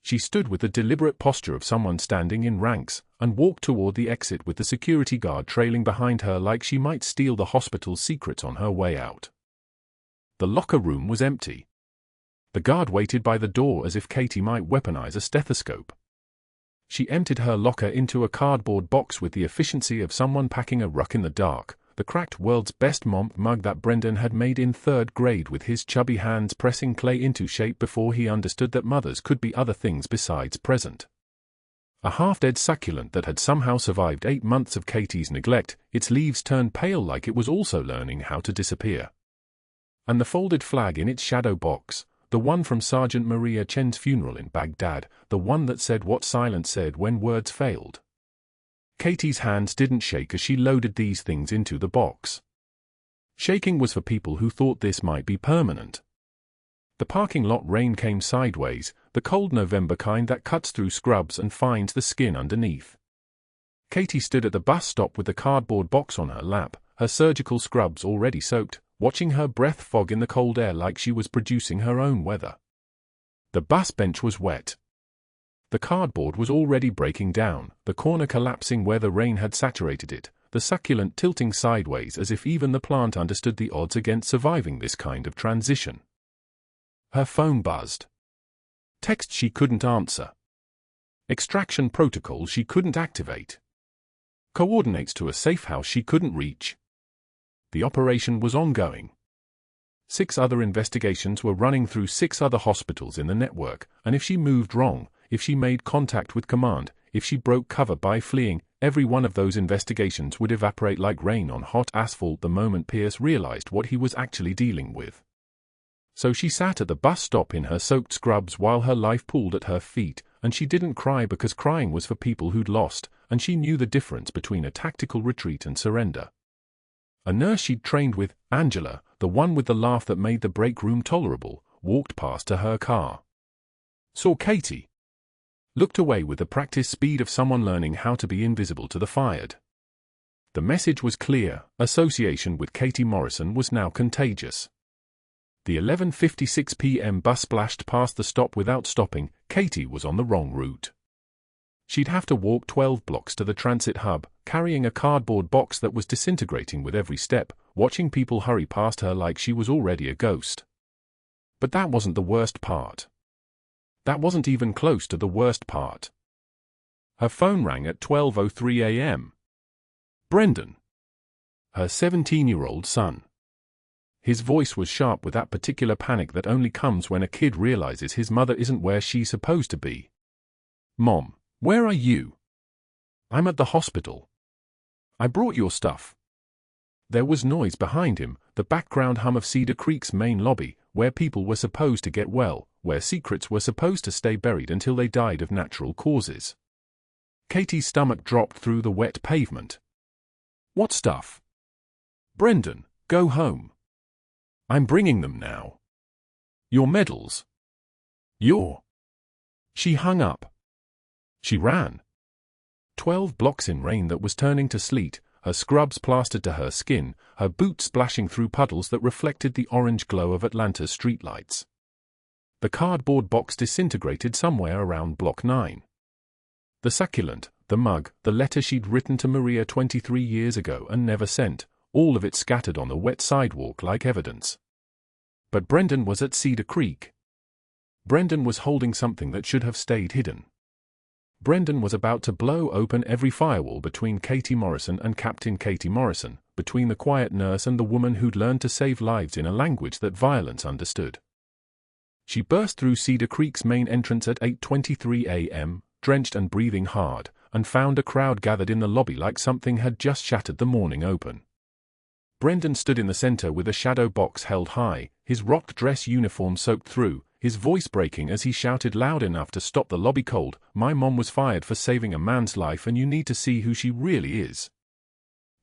She stood with the deliberate posture of someone standing in ranks, and walked toward the exit with the security guard trailing behind her like she might steal the hospital's secrets on her way out. The locker room was empty. The guard waited by the door as if Katie might weaponize a stethoscope. She emptied her locker into a cardboard box with the efficiency of someone packing a ruck in the dark, the cracked world's best mug that Brendan had made in 3rd grade with his chubby hands pressing clay into shape before he understood that mothers could be other things besides present. A half-dead succulent that had somehow survived 8 months of Katie's neglect, its leaves turned pale like it was also learning how to disappear. And the folded flag in its shadow box, the one from Sergeant Maria Chen's funeral in Baghdad, the one that said what silence said when words failed. Katie's hands didn't shake as she loaded these things into the box. Shaking was for people who thought this might be permanent. The parking lot rain came sideways, the cold November kind that cuts through scrubs and finds the skin underneath. Katie stood at the bus stop with the cardboard box on her lap, her surgical scrubs already soaked, watching her breath fog in the cold air like she was producing her own weather. The bus bench was wet. The cardboard was already breaking down, the corner collapsing where the rain had saturated it, the succulent tilting sideways as if even the plant understood the odds against surviving this kind of transition. Her phone buzzed. Text she couldn't answer. Extraction protocol she couldn't activate. Coordinates to a safe house she couldn't reach. The operation was ongoing. 6 other investigations were running through 6 other hospitals in the network, and if she moved wrong, if she made contact with command, if she broke cover by fleeing, every one of those investigations would evaporate like rain on hot asphalt the moment Pierce realized what he was actually dealing with. So she sat at the bus stop in her soaked scrubs while her life pooled at her feet, and she didn't cry because crying was for people who'd lost, and she knew the difference between a tactical retreat and surrender. A nurse she'd trained with, Angela, the one with the laugh that made the break room tolerable, walked past to her car. Saw Katie. Looked away with the practiced speed of someone learning how to be invisible to the fired. The message was clear, association with Katie Morrison was now contagious. The 11:56 p.m. bus splashed past the stop without stopping. Katie was on the wrong route. She'd have to walk 12 blocks to the transit hub, carrying a cardboard box that was disintegrating with every step, watching people hurry past her like she was already a ghost. But that wasn't the worst part. That wasn't even close to the worst part. Her phone rang at 12:03 a.m. Brendan. Her 17-year-old son. His voice was sharp with that particular panic that only comes when a kid realizes his mother isn't where she's supposed to be. Mom, where are you? I'm at the hospital. I brought your stuff. There was noise behind him, the background hum of Cedar Creek's main lobby, where people were supposed to get well, where secrets were supposed to stay buried until they died of natural causes. Katie's stomach dropped through the wet pavement. What stuff? Brendan, go home. I'm bringing them now. Your medals. She hung up. She ran. 12 blocks in rain that was turning to sleet, her scrubs plastered to her skin, her boots splashing through puddles that reflected the orange glow of Atlanta's streetlights. The cardboard box disintegrated somewhere around Block 9. The succulent, the mug, the letter she'd written to Maria 23 years ago and never sent, all of it scattered on the wet sidewalk like evidence. But Brendan was at Cedar Creek. Brendan was holding something that should have stayed hidden. Brendan was about to blow open every firewall between Katie Morrison and Captain Katie Morrison, between the quiet nurse and the woman who'd learned to save lives in a language that violence understood. She burst through Cedar Creek's main entrance at 8:23 a.m., drenched and breathing hard, and found a crowd gathered in the lobby like something had just shattered the morning open. Brendan stood in the center with a shadow box held high, his rocked dress uniform soaked through, his voice breaking as he shouted loud enough to stop the lobby cold, "My mom was fired for saving a man's life and you need to see who she really is."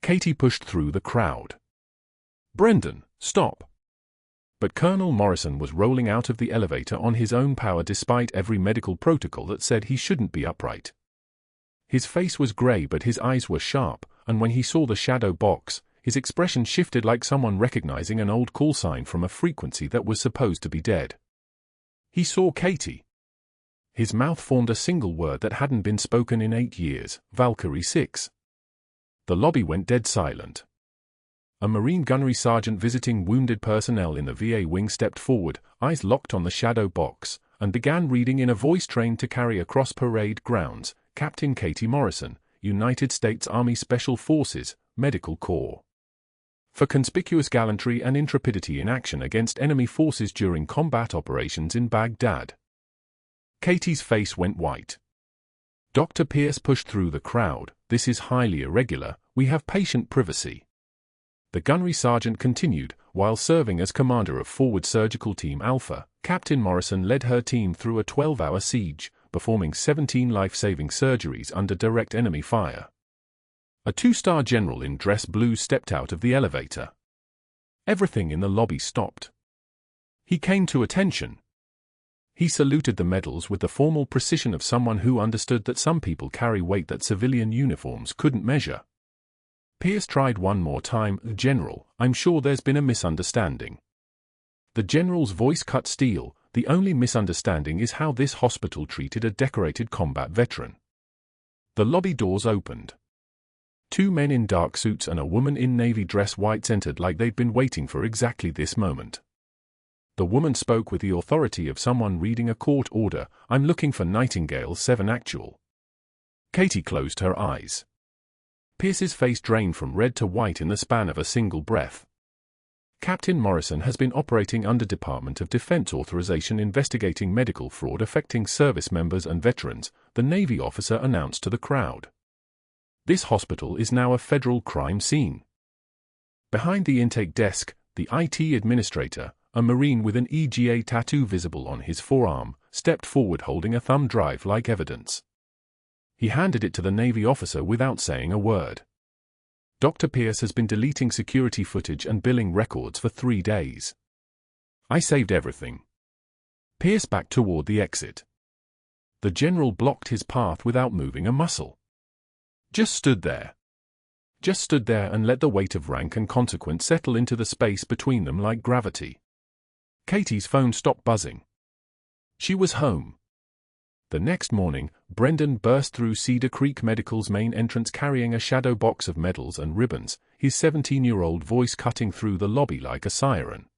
Katie pushed through the crowd. "Brendan, stop." But Colonel Morrison was rolling out of the elevator on his own power despite every medical protocol that said he shouldn't be upright. His face was gray but his eyes were sharp, and when he saw the shadow box, his expression shifted like someone recognizing an old call sign from a frequency that was supposed to be dead. He saw Katie. His mouth formed a single word that hadn't been spoken in 8 years, Valkyrie 6. The lobby went dead silent. A Marine gunnery sergeant visiting wounded personnel in the VA wing stepped forward, eyes locked on the shadow box, and began reading in a voice trained to carry across parade grounds, Captain Katie Morrison, United States Army Special Forces, Medical Corps. For conspicuous gallantry and intrepidity in action against enemy forces during combat operations in Baghdad. Katie's face went white. Dr. Pierce pushed through the crowd. "This is highly irregular. We have patient privacy." The gunnery sergeant continued, while serving as commander of Forward Surgical Team Alpha, Captain Morrison led her team through a 12-hour siege, performing 17 life-saving surgeries under direct enemy fire. A 2-star general in dress blue stepped out of the elevator. Everything in the lobby stopped. He came to attention. He saluted the medals with the formal precision of someone who understood that some people carry weight that civilian uniforms couldn't measure. Pierce tried one more time. "General, I'm sure there's been a misunderstanding." The general's voice cut steel. "The only misunderstanding is how this hospital treated a decorated combat veteran." The lobby doors opened. Two men in dark suits and a woman in navy dress whites entered like they'd been waiting for exactly this moment. The woman spoke with the authority of someone reading a court order. "I'm looking for Nightingale 7 Actual." Katie closed her eyes. Pierce's face drained from red to white in the span of a single breath. "Captain Morrison has been operating under Department of Defense authorization investigating medical fraud affecting service members and veterans," the Navy officer announced to the crowd. "This hospital is now a federal crime scene." Behind the intake desk, the IT administrator, a Marine with an EGA tattoo visible on his forearm, stepped forward holding a thumb drive like evidence. He handed it to the Navy officer without saying a word. "Dr. Pierce has been deleting security footage and billing records for 3 days. I saved everything." Pierce backed toward the exit. The general blocked his path without moving a muscle. Just stood there. Just stood there and let the weight of rank and consequence settle into the space between them like gravity. Katie's phone stopped buzzing. She was home. The next morning, Brendan burst through Cedar Creek Medical's main entrance carrying a shadow box of medals and ribbons, his 17-year-old voice cutting through the lobby like a siren.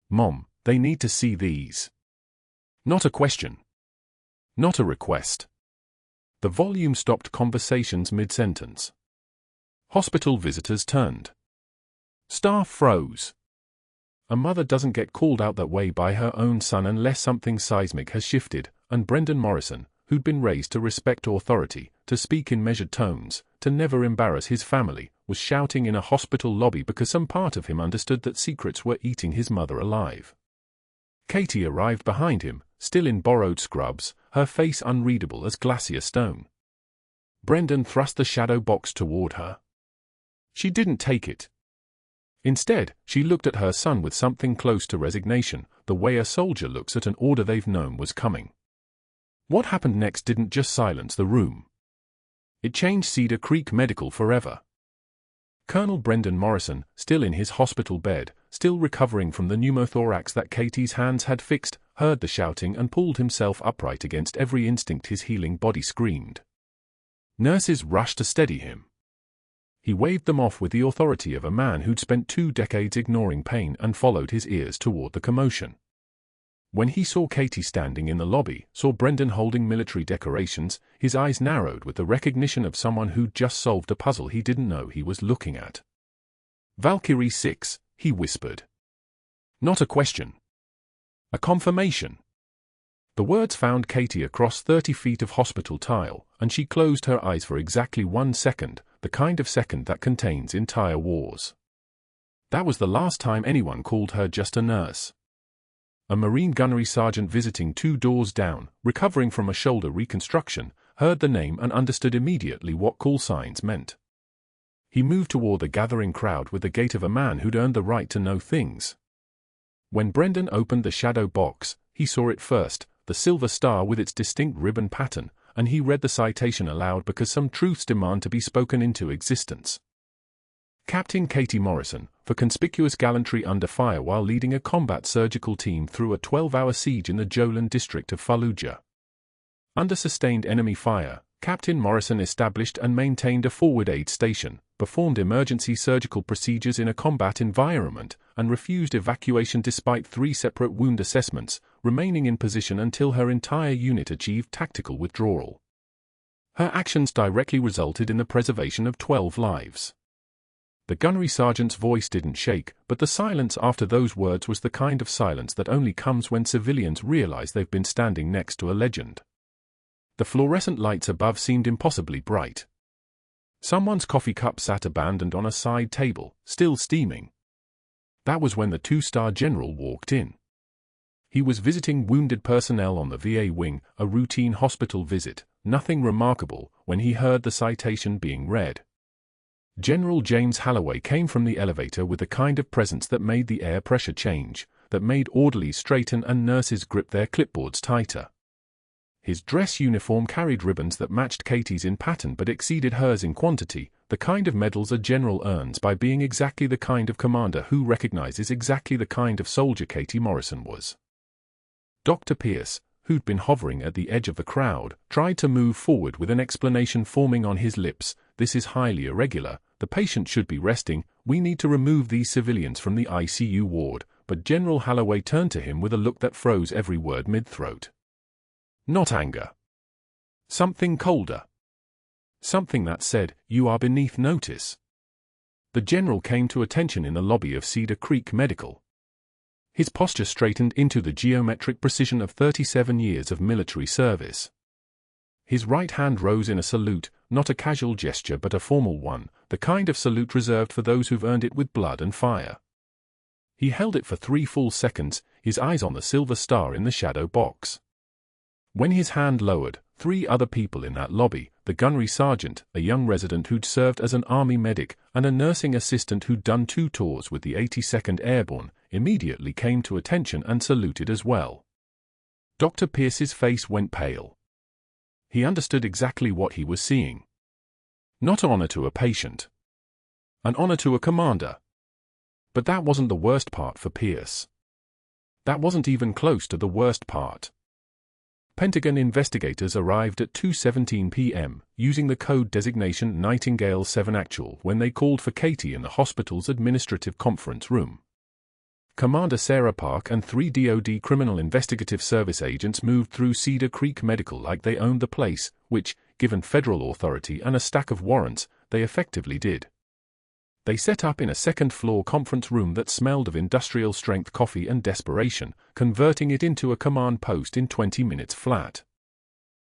"Mom, they need to see these." Not a question. Not a request. The volume stopped conversations mid-sentence. Hospital visitors turned. Staff froze. A mother doesn't get called out that way by her own son unless something seismic has shifted, and Brendan Morrison, who'd been raised to respect authority, to speak in measured tones, to never embarrass his family, was shouting in a hospital lobby because some part of him understood that secrets were eating his mother alive. Katie arrived behind him, still in borrowed scrubs, her face unreadable as glacier stone. Brendan thrust the shadow box toward her. She didn't take it. Instead, she looked at her son with something close to resignation, the way a soldier looks at an order they've known was coming. What happened next didn't just silence the room. It changed Cedar Creek Medical forever. Colonel Brendan Morrison, still in his hospital bed, still recovering from the pneumothorax that Katie's hands had fixed, heard the shouting and pulled himself upright against every instinct his healing body screamed. Nurses rushed to steady him. He waved them off with the authority of a man who'd spent 2 decades ignoring pain and followed his ears toward the commotion. When he saw Katie standing in the lobby, saw Brendan holding military decorations, his eyes narrowed with the recognition of someone who'd just solved a puzzle he didn't know he was looking at. "Valkyrie 6, he whispered. Not a question. A confirmation. The words found Katie across 30 feet of hospital tile, and she closed her eyes for exactly 1 second, the kind of second that contains entire wars. That was the last time anyone called her just a nurse. A Marine gunnery sergeant visiting 2 doors down, recovering from a shoulder reconstruction, heard the name and understood immediately what call signs meant. He moved toward the gathering crowd with the gait of a man who'd earned the right to know things. When Brendan opened the shadow box, he saw it first, the silver star with its distinct ribbon pattern, and he read the citation aloud because some truths demand to be spoken into existence. Captain Katie Morrison, for conspicuous gallantry under fire while leading a combat surgical team through a 12-hour siege in the Jolan district of Fallujah. Under sustained enemy fire, Captain Morrison established and maintained a forward aid station, performed emergency surgical procedures in a combat environment, and refused evacuation despite 3 separate wound assessments, remaining in position until her entire unit achieved tactical withdrawal. Her actions directly resulted in the preservation of 12 lives. The gunnery sergeant's voice didn't shake, but the silence after those words was the kind of silence that only comes when civilians realize they've been standing next to a legend. The fluorescent lights above seemed impossibly bright. Someone's coffee cup sat abandoned on a side table, still steaming. That was when the 2-star general walked in. He was visiting wounded personnel on the VA wing, a routine hospital visit, nothing remarkable, when he heard the citation being read. General James Halloway came from the elevator with the kind of presence that made the air pressure change, that made orderlies straighten and nurses grip their clipboards tighter. His dress uniform carried ribbons that matched Katie's in pattern but exceeded hers in quantity, the kind of medals a general earns by being exactly the kind of commander who recognizes exactly the kind of soldier Katie Morrison was. Dr. Pierce, who'd been hovering at the edge of the crowd, tried to move forward with an explanation forming on his lips. This is highly irregular, the patient should be resting, we need to remove these civilians from the ICU ward, but General Halloway turned to him with a look that froze every word mid-throat. Not anger. Something colder. Something that said, you are beneath notice. The general came to attention in the lobby of Cedar Creek Medical. His posture straightened into the geometric precision of 37 years of military service. His right hand rose in a salute, not a casual gesture but a formal one, the kind of salute reserved for those who've earned it with blood and fire. He held it for 3 full seconds, his eyes on the silver star in the shadow box. When his hand lowered, 3 other people in that lobby, the gunnery sergeant, a young resident who'd served as an army medic, and a nursing assistant who'd done 2 tours with the 82nd Airborne, immediately came to attention and saluted as well. Dr. Pierce's face went pale. He understood exactly what he was seeing. Not honor to a patient. An honor to a commander. But that wasn't the worst part for Pierce. That wasn't even close to the worst part. Pentagon investigators arrived at 2:17 p.m., using the code designation Nightingale 7 Actual when they called for Katie in the hospital's administrative conference room. Commander Sarah Park and 3 DoD Criminal Investigative Service agents moved through Cedar Creek Medical like they owned the place, which, given federal authority and a stack of warrants, they effectively did. They set up in a second-floor conference room that smelled of industrial-strength coffee and desperation, converting it into a command post in 20 minutes flat.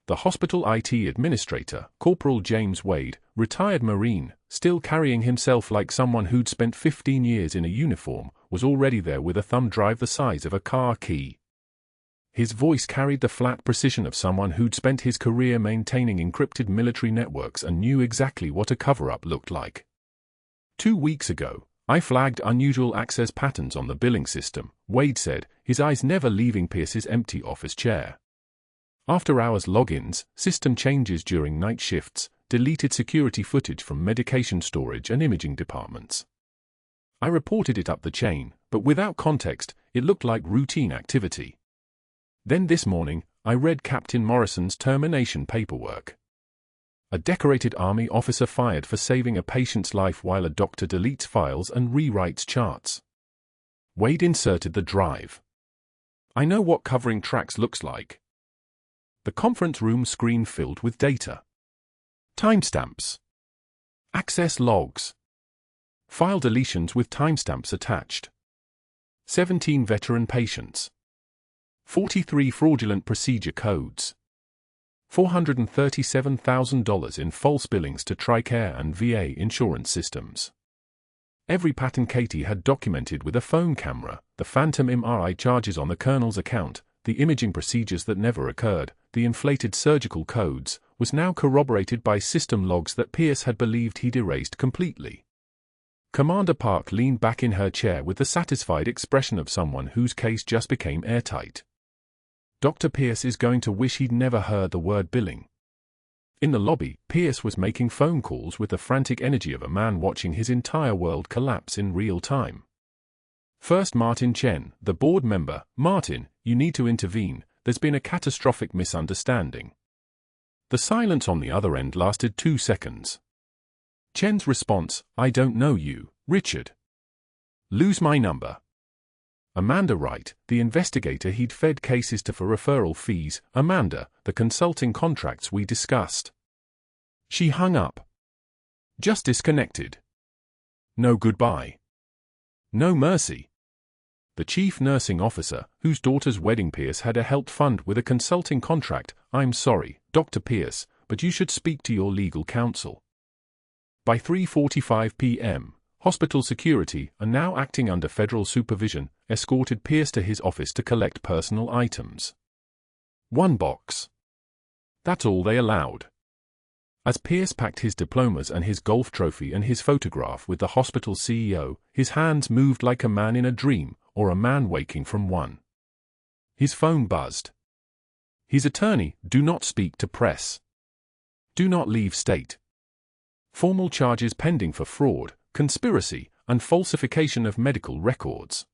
The hospital IT administrator, Corporal James Wade, retired Marine, still carrying himself like someone who'd spent 15 years in a uniform, was already there with a thumb drive the size of a car key. His voice carried the flat precision of someone who'd spent his career maintaining encrypted military networks and knew exactly what a cover-up looked like. 2 weeks ago, I flagged unusual access patterns on the billing system, Wade said, his eyes never leaving Pierce's empty office chair. After-hours logins, system changes during night shifts, deleted security footage from medication storage and imaging departments. I reported it up the chain, but without context, it looked like routine activity. Then this morning, I read Captain Morrison's termination paperwork. A decorated Army officer fired for saving a patient's life while a doctor deletes files and rewrites charts. Wade inserted the drive. I know what covering tracks looks like. The conference room screen filled with data. Timestamps. Access logs. File deletions with timestamps attached. 17 veteran patients. 43 fraudulent procedure codes. $437,000 in false billings to TRICARE and VA insurance systems. Every pattern Katie had documented with a phone camera, the phantom MRI charges on the colonel's account, the imaging procedures that never occurred, the inflated surgical codes, was now corroborated by system logs that Pierce had believed he'd erased completely. Commander Park leaned back in her chair with the satisfied expression of someone whose case just became airtight. Dr. Pierce is going to wish he'd never heard the word billing. In the lobby, Pierce was making phone calls with the frantic energy of a man watching his entire world collapse in real time. First Martin Chen, the board member. Martin, you need to intervene, there's been a catastrophic misunderstanding. The silence on the other end lasted 2 seconds. Chen's response, I don't know you, Richard. Lose my number. Amanda Wright, the investigator he'd fed cases to for referral fees. Amanda, the consulting contracts we discussed. She hung up. Just disconnected. No goodbye. No mercy. The chief nursing officer, whose daughter's wedding Pierce had helped fund with a consulting contract, I'm sorry, Dr. Pierce, but you should speak to your legal counsel. By 3:45 p.m., hospital security, and now acting under federal supervision, escorted Pierce to his office to collect personal items. 1 box. That's all they allowed. As Pierce packed his diplomas and his golf trophy and his photograph with the hospital CEO, his hands moved like a man in a dream, or a man waking from one. His phone buzzed. His attorney: "Do not speak to press. Do not leave state. Formal charges pending for fraud, conspiracy, and falsification of medical records."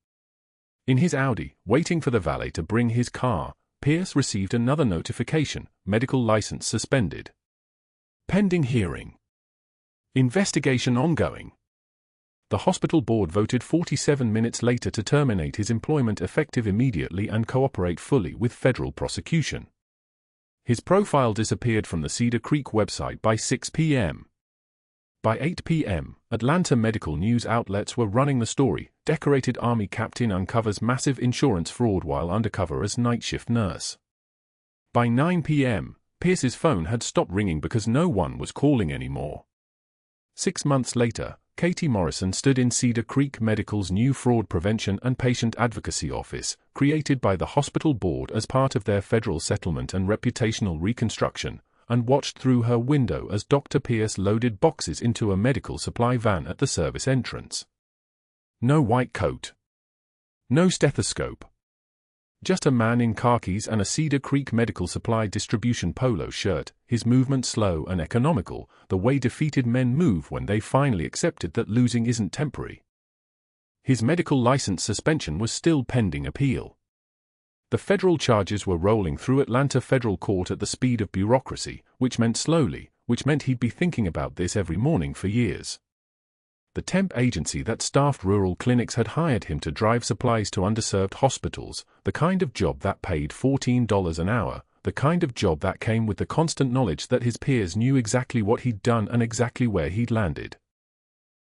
In his Audi, waiting for the valet to bring his car, Pierce received another notification: medical license suspended. Pending hearing. Investigation ongoing. The hospital board voted 47 minutes later to terminate his employment effective immediately and cooperate fully with federal prosecution. His profile disappeared from the Cedar Creek website by 6 p.m. By 8 p.m., Atlanta medical news outlets were running the story: decorated Army captain uncovers massive insurance fraud while undercover as night shift nurse. By 9 p.m., Pierce's phone had stopped ringing because no one was calling anymore. 6 months later, Katie Morrison stood in Cedar Creek Medical's new Fraud Prevention and Patient Advocacy Office, created by the hospital board as part of their federal settlement and reputational reconstruction, and watched through her window as Dr. Pierce loaded boxes into a medical supply van at the service entrance. No white coat. No stethoscope. Just a man in khakis and a Cedar Creek Medical Supply distribution polo shirt, his movement slow and economical, the way defeated men move when they finally accepted that losing isn't temporary. His medical license suspension was still pending appeal. The federal charges were rolling through Atlanta federal court at the speed of bureaucracy, which meant slowly, which meant he'd be thinking about this every morning for years. The temp agency that staffed rural clinics had hired him to drive supplies to underserved hospitals, the kind of job that paid $14 an hour, the kind of job that came with the constant knowledge that his peers knew exactly what he'd done and exactly where he'd landed.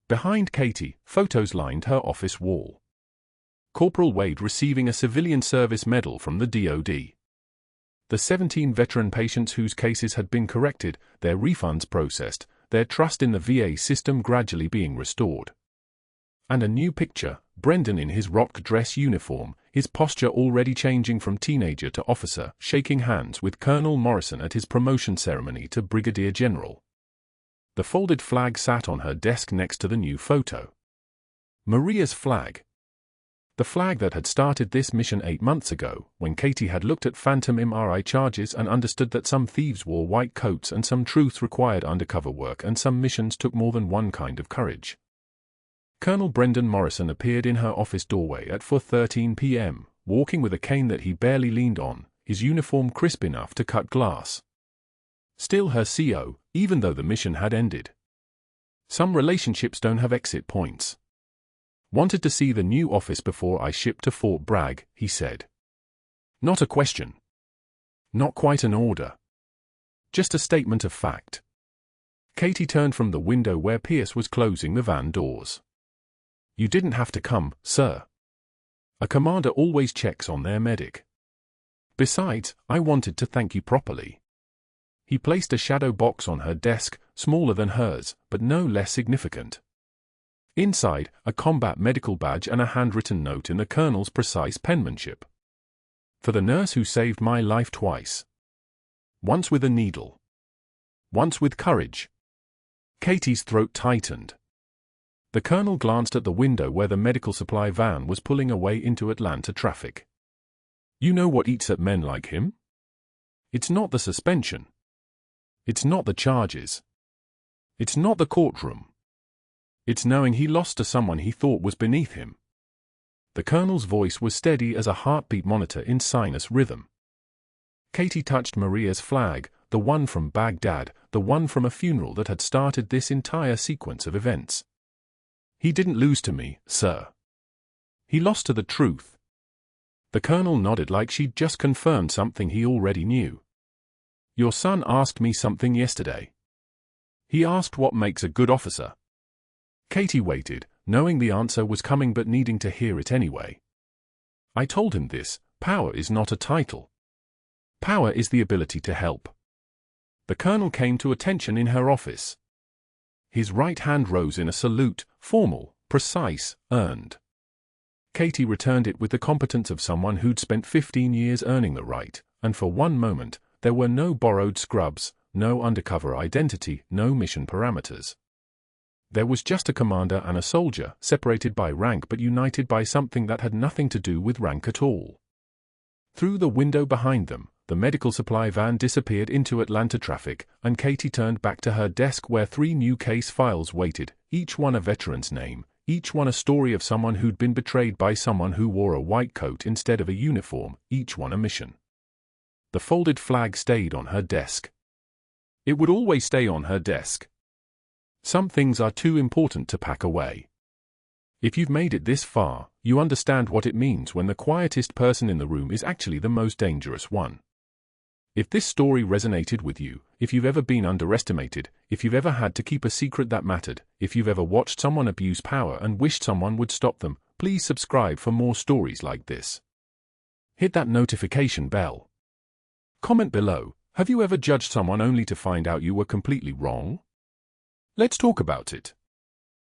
Behind Katie, photos lined her office wall. Corporal Wade receiving a Civilian Service Medal from the DoD. The 17 veteran patients whose cases had been corrected, their refunds processed, their trust in the VA system gradually being restored. And a new picture: Brendan in his rock dress uniform, his posture already changing from teenager to officer, shaking hands with Colonel Morrison at his promotion ceremony to Brigadier General. The folded flag sat on her desk next to the new photo. Maria's flag. The flag that had started this mission 8 months ago, when Katie had looked at phantom MRI charges and understood that some thieves wore white coats and some truths required undercover work and some missions took more than one kind of courage. Colonel Brendan Morrison appeared in her office doorway at 4:13 p.m., walking with a cane that he barely leaned on, his uniform crisp enough to cut glass. Still her CO, even though the mission had ended. Some relationships don't have exit points. "Wanted to see the new office before I shipped to Fort Bragg," he said. Not a question. Not quite an order. Just a statement of fact. Katie turned from the window where Pierce was closing the van doors. "You didn't have to come, sir. A commander always checks on their medic. Besides, I wanted to thank you properly." He placed a shadow box on her desk, smaller than hers, but no less significant. Inside, a combat medical badge and a handwritten note in the colonel's precise penmanship. "For the nurse who saved my life twice. Once with a needle. Once with courage." Katie's throat tightened. The colonel glanced at the window where the medical supply van was pulling away into Atlanta traffic. "You know what eats at men like him? It's not the suspension. It's not the charges. It's not the courtroom. It's knowing he lost to someone he thought was beneath him." The colonel's voice was steady as a heartbeat monitor in sinus rhythm. Katie touched Maria's flag, the one from Baghdad, the one from a funeral that had started this entire sequence of events. "He didn't lose to me, sir. He lost to the truth." The colonel nodded like she'd just confirmed something he already knew. "Your son asked me something yesterday. He asked what makes a good officer." Katie waited, knowing the answer was coming but needing to hear it anyway. "I told him this: power is not a title. Power is the ability to help." The colonel came to attention in her office. His right hand rose in a salute, formal, precise, earned. Katie returned it with the competence of someone who'd spent 15 years earning the right, and for one moment, there were no borrowed scrubs, no undercover identity, no mission parameters. There was just a commander and a soldier, separated by rank but united by something that had nothing to do with rank at all. Through the window behind them, the medical supply van disappeared into Atlanta traffic, and Katie turned back to her desk where 3 new case files waited, each one a veteran's name, each one a story of someone who'd been betrayed by someone who wore a white coat instead of a uniform, each one a mission. The folded flag stayed on her desk. It would always stay on her desk. Some things are too important to pack away. If you've made it this far, you understand what it means when the quietest person in the room is actually the most dangerous one. If this story resonated with you, if you've ever been underestimated, if you've ever had to keep a secret that mattered, if you've ever watched someone abuse power and wished someone would stop them, please subscribe for more stories like this. Hit that notification bell. Comment below, have you ever judged someone only to find out you were completely wrong? Let's talk about it.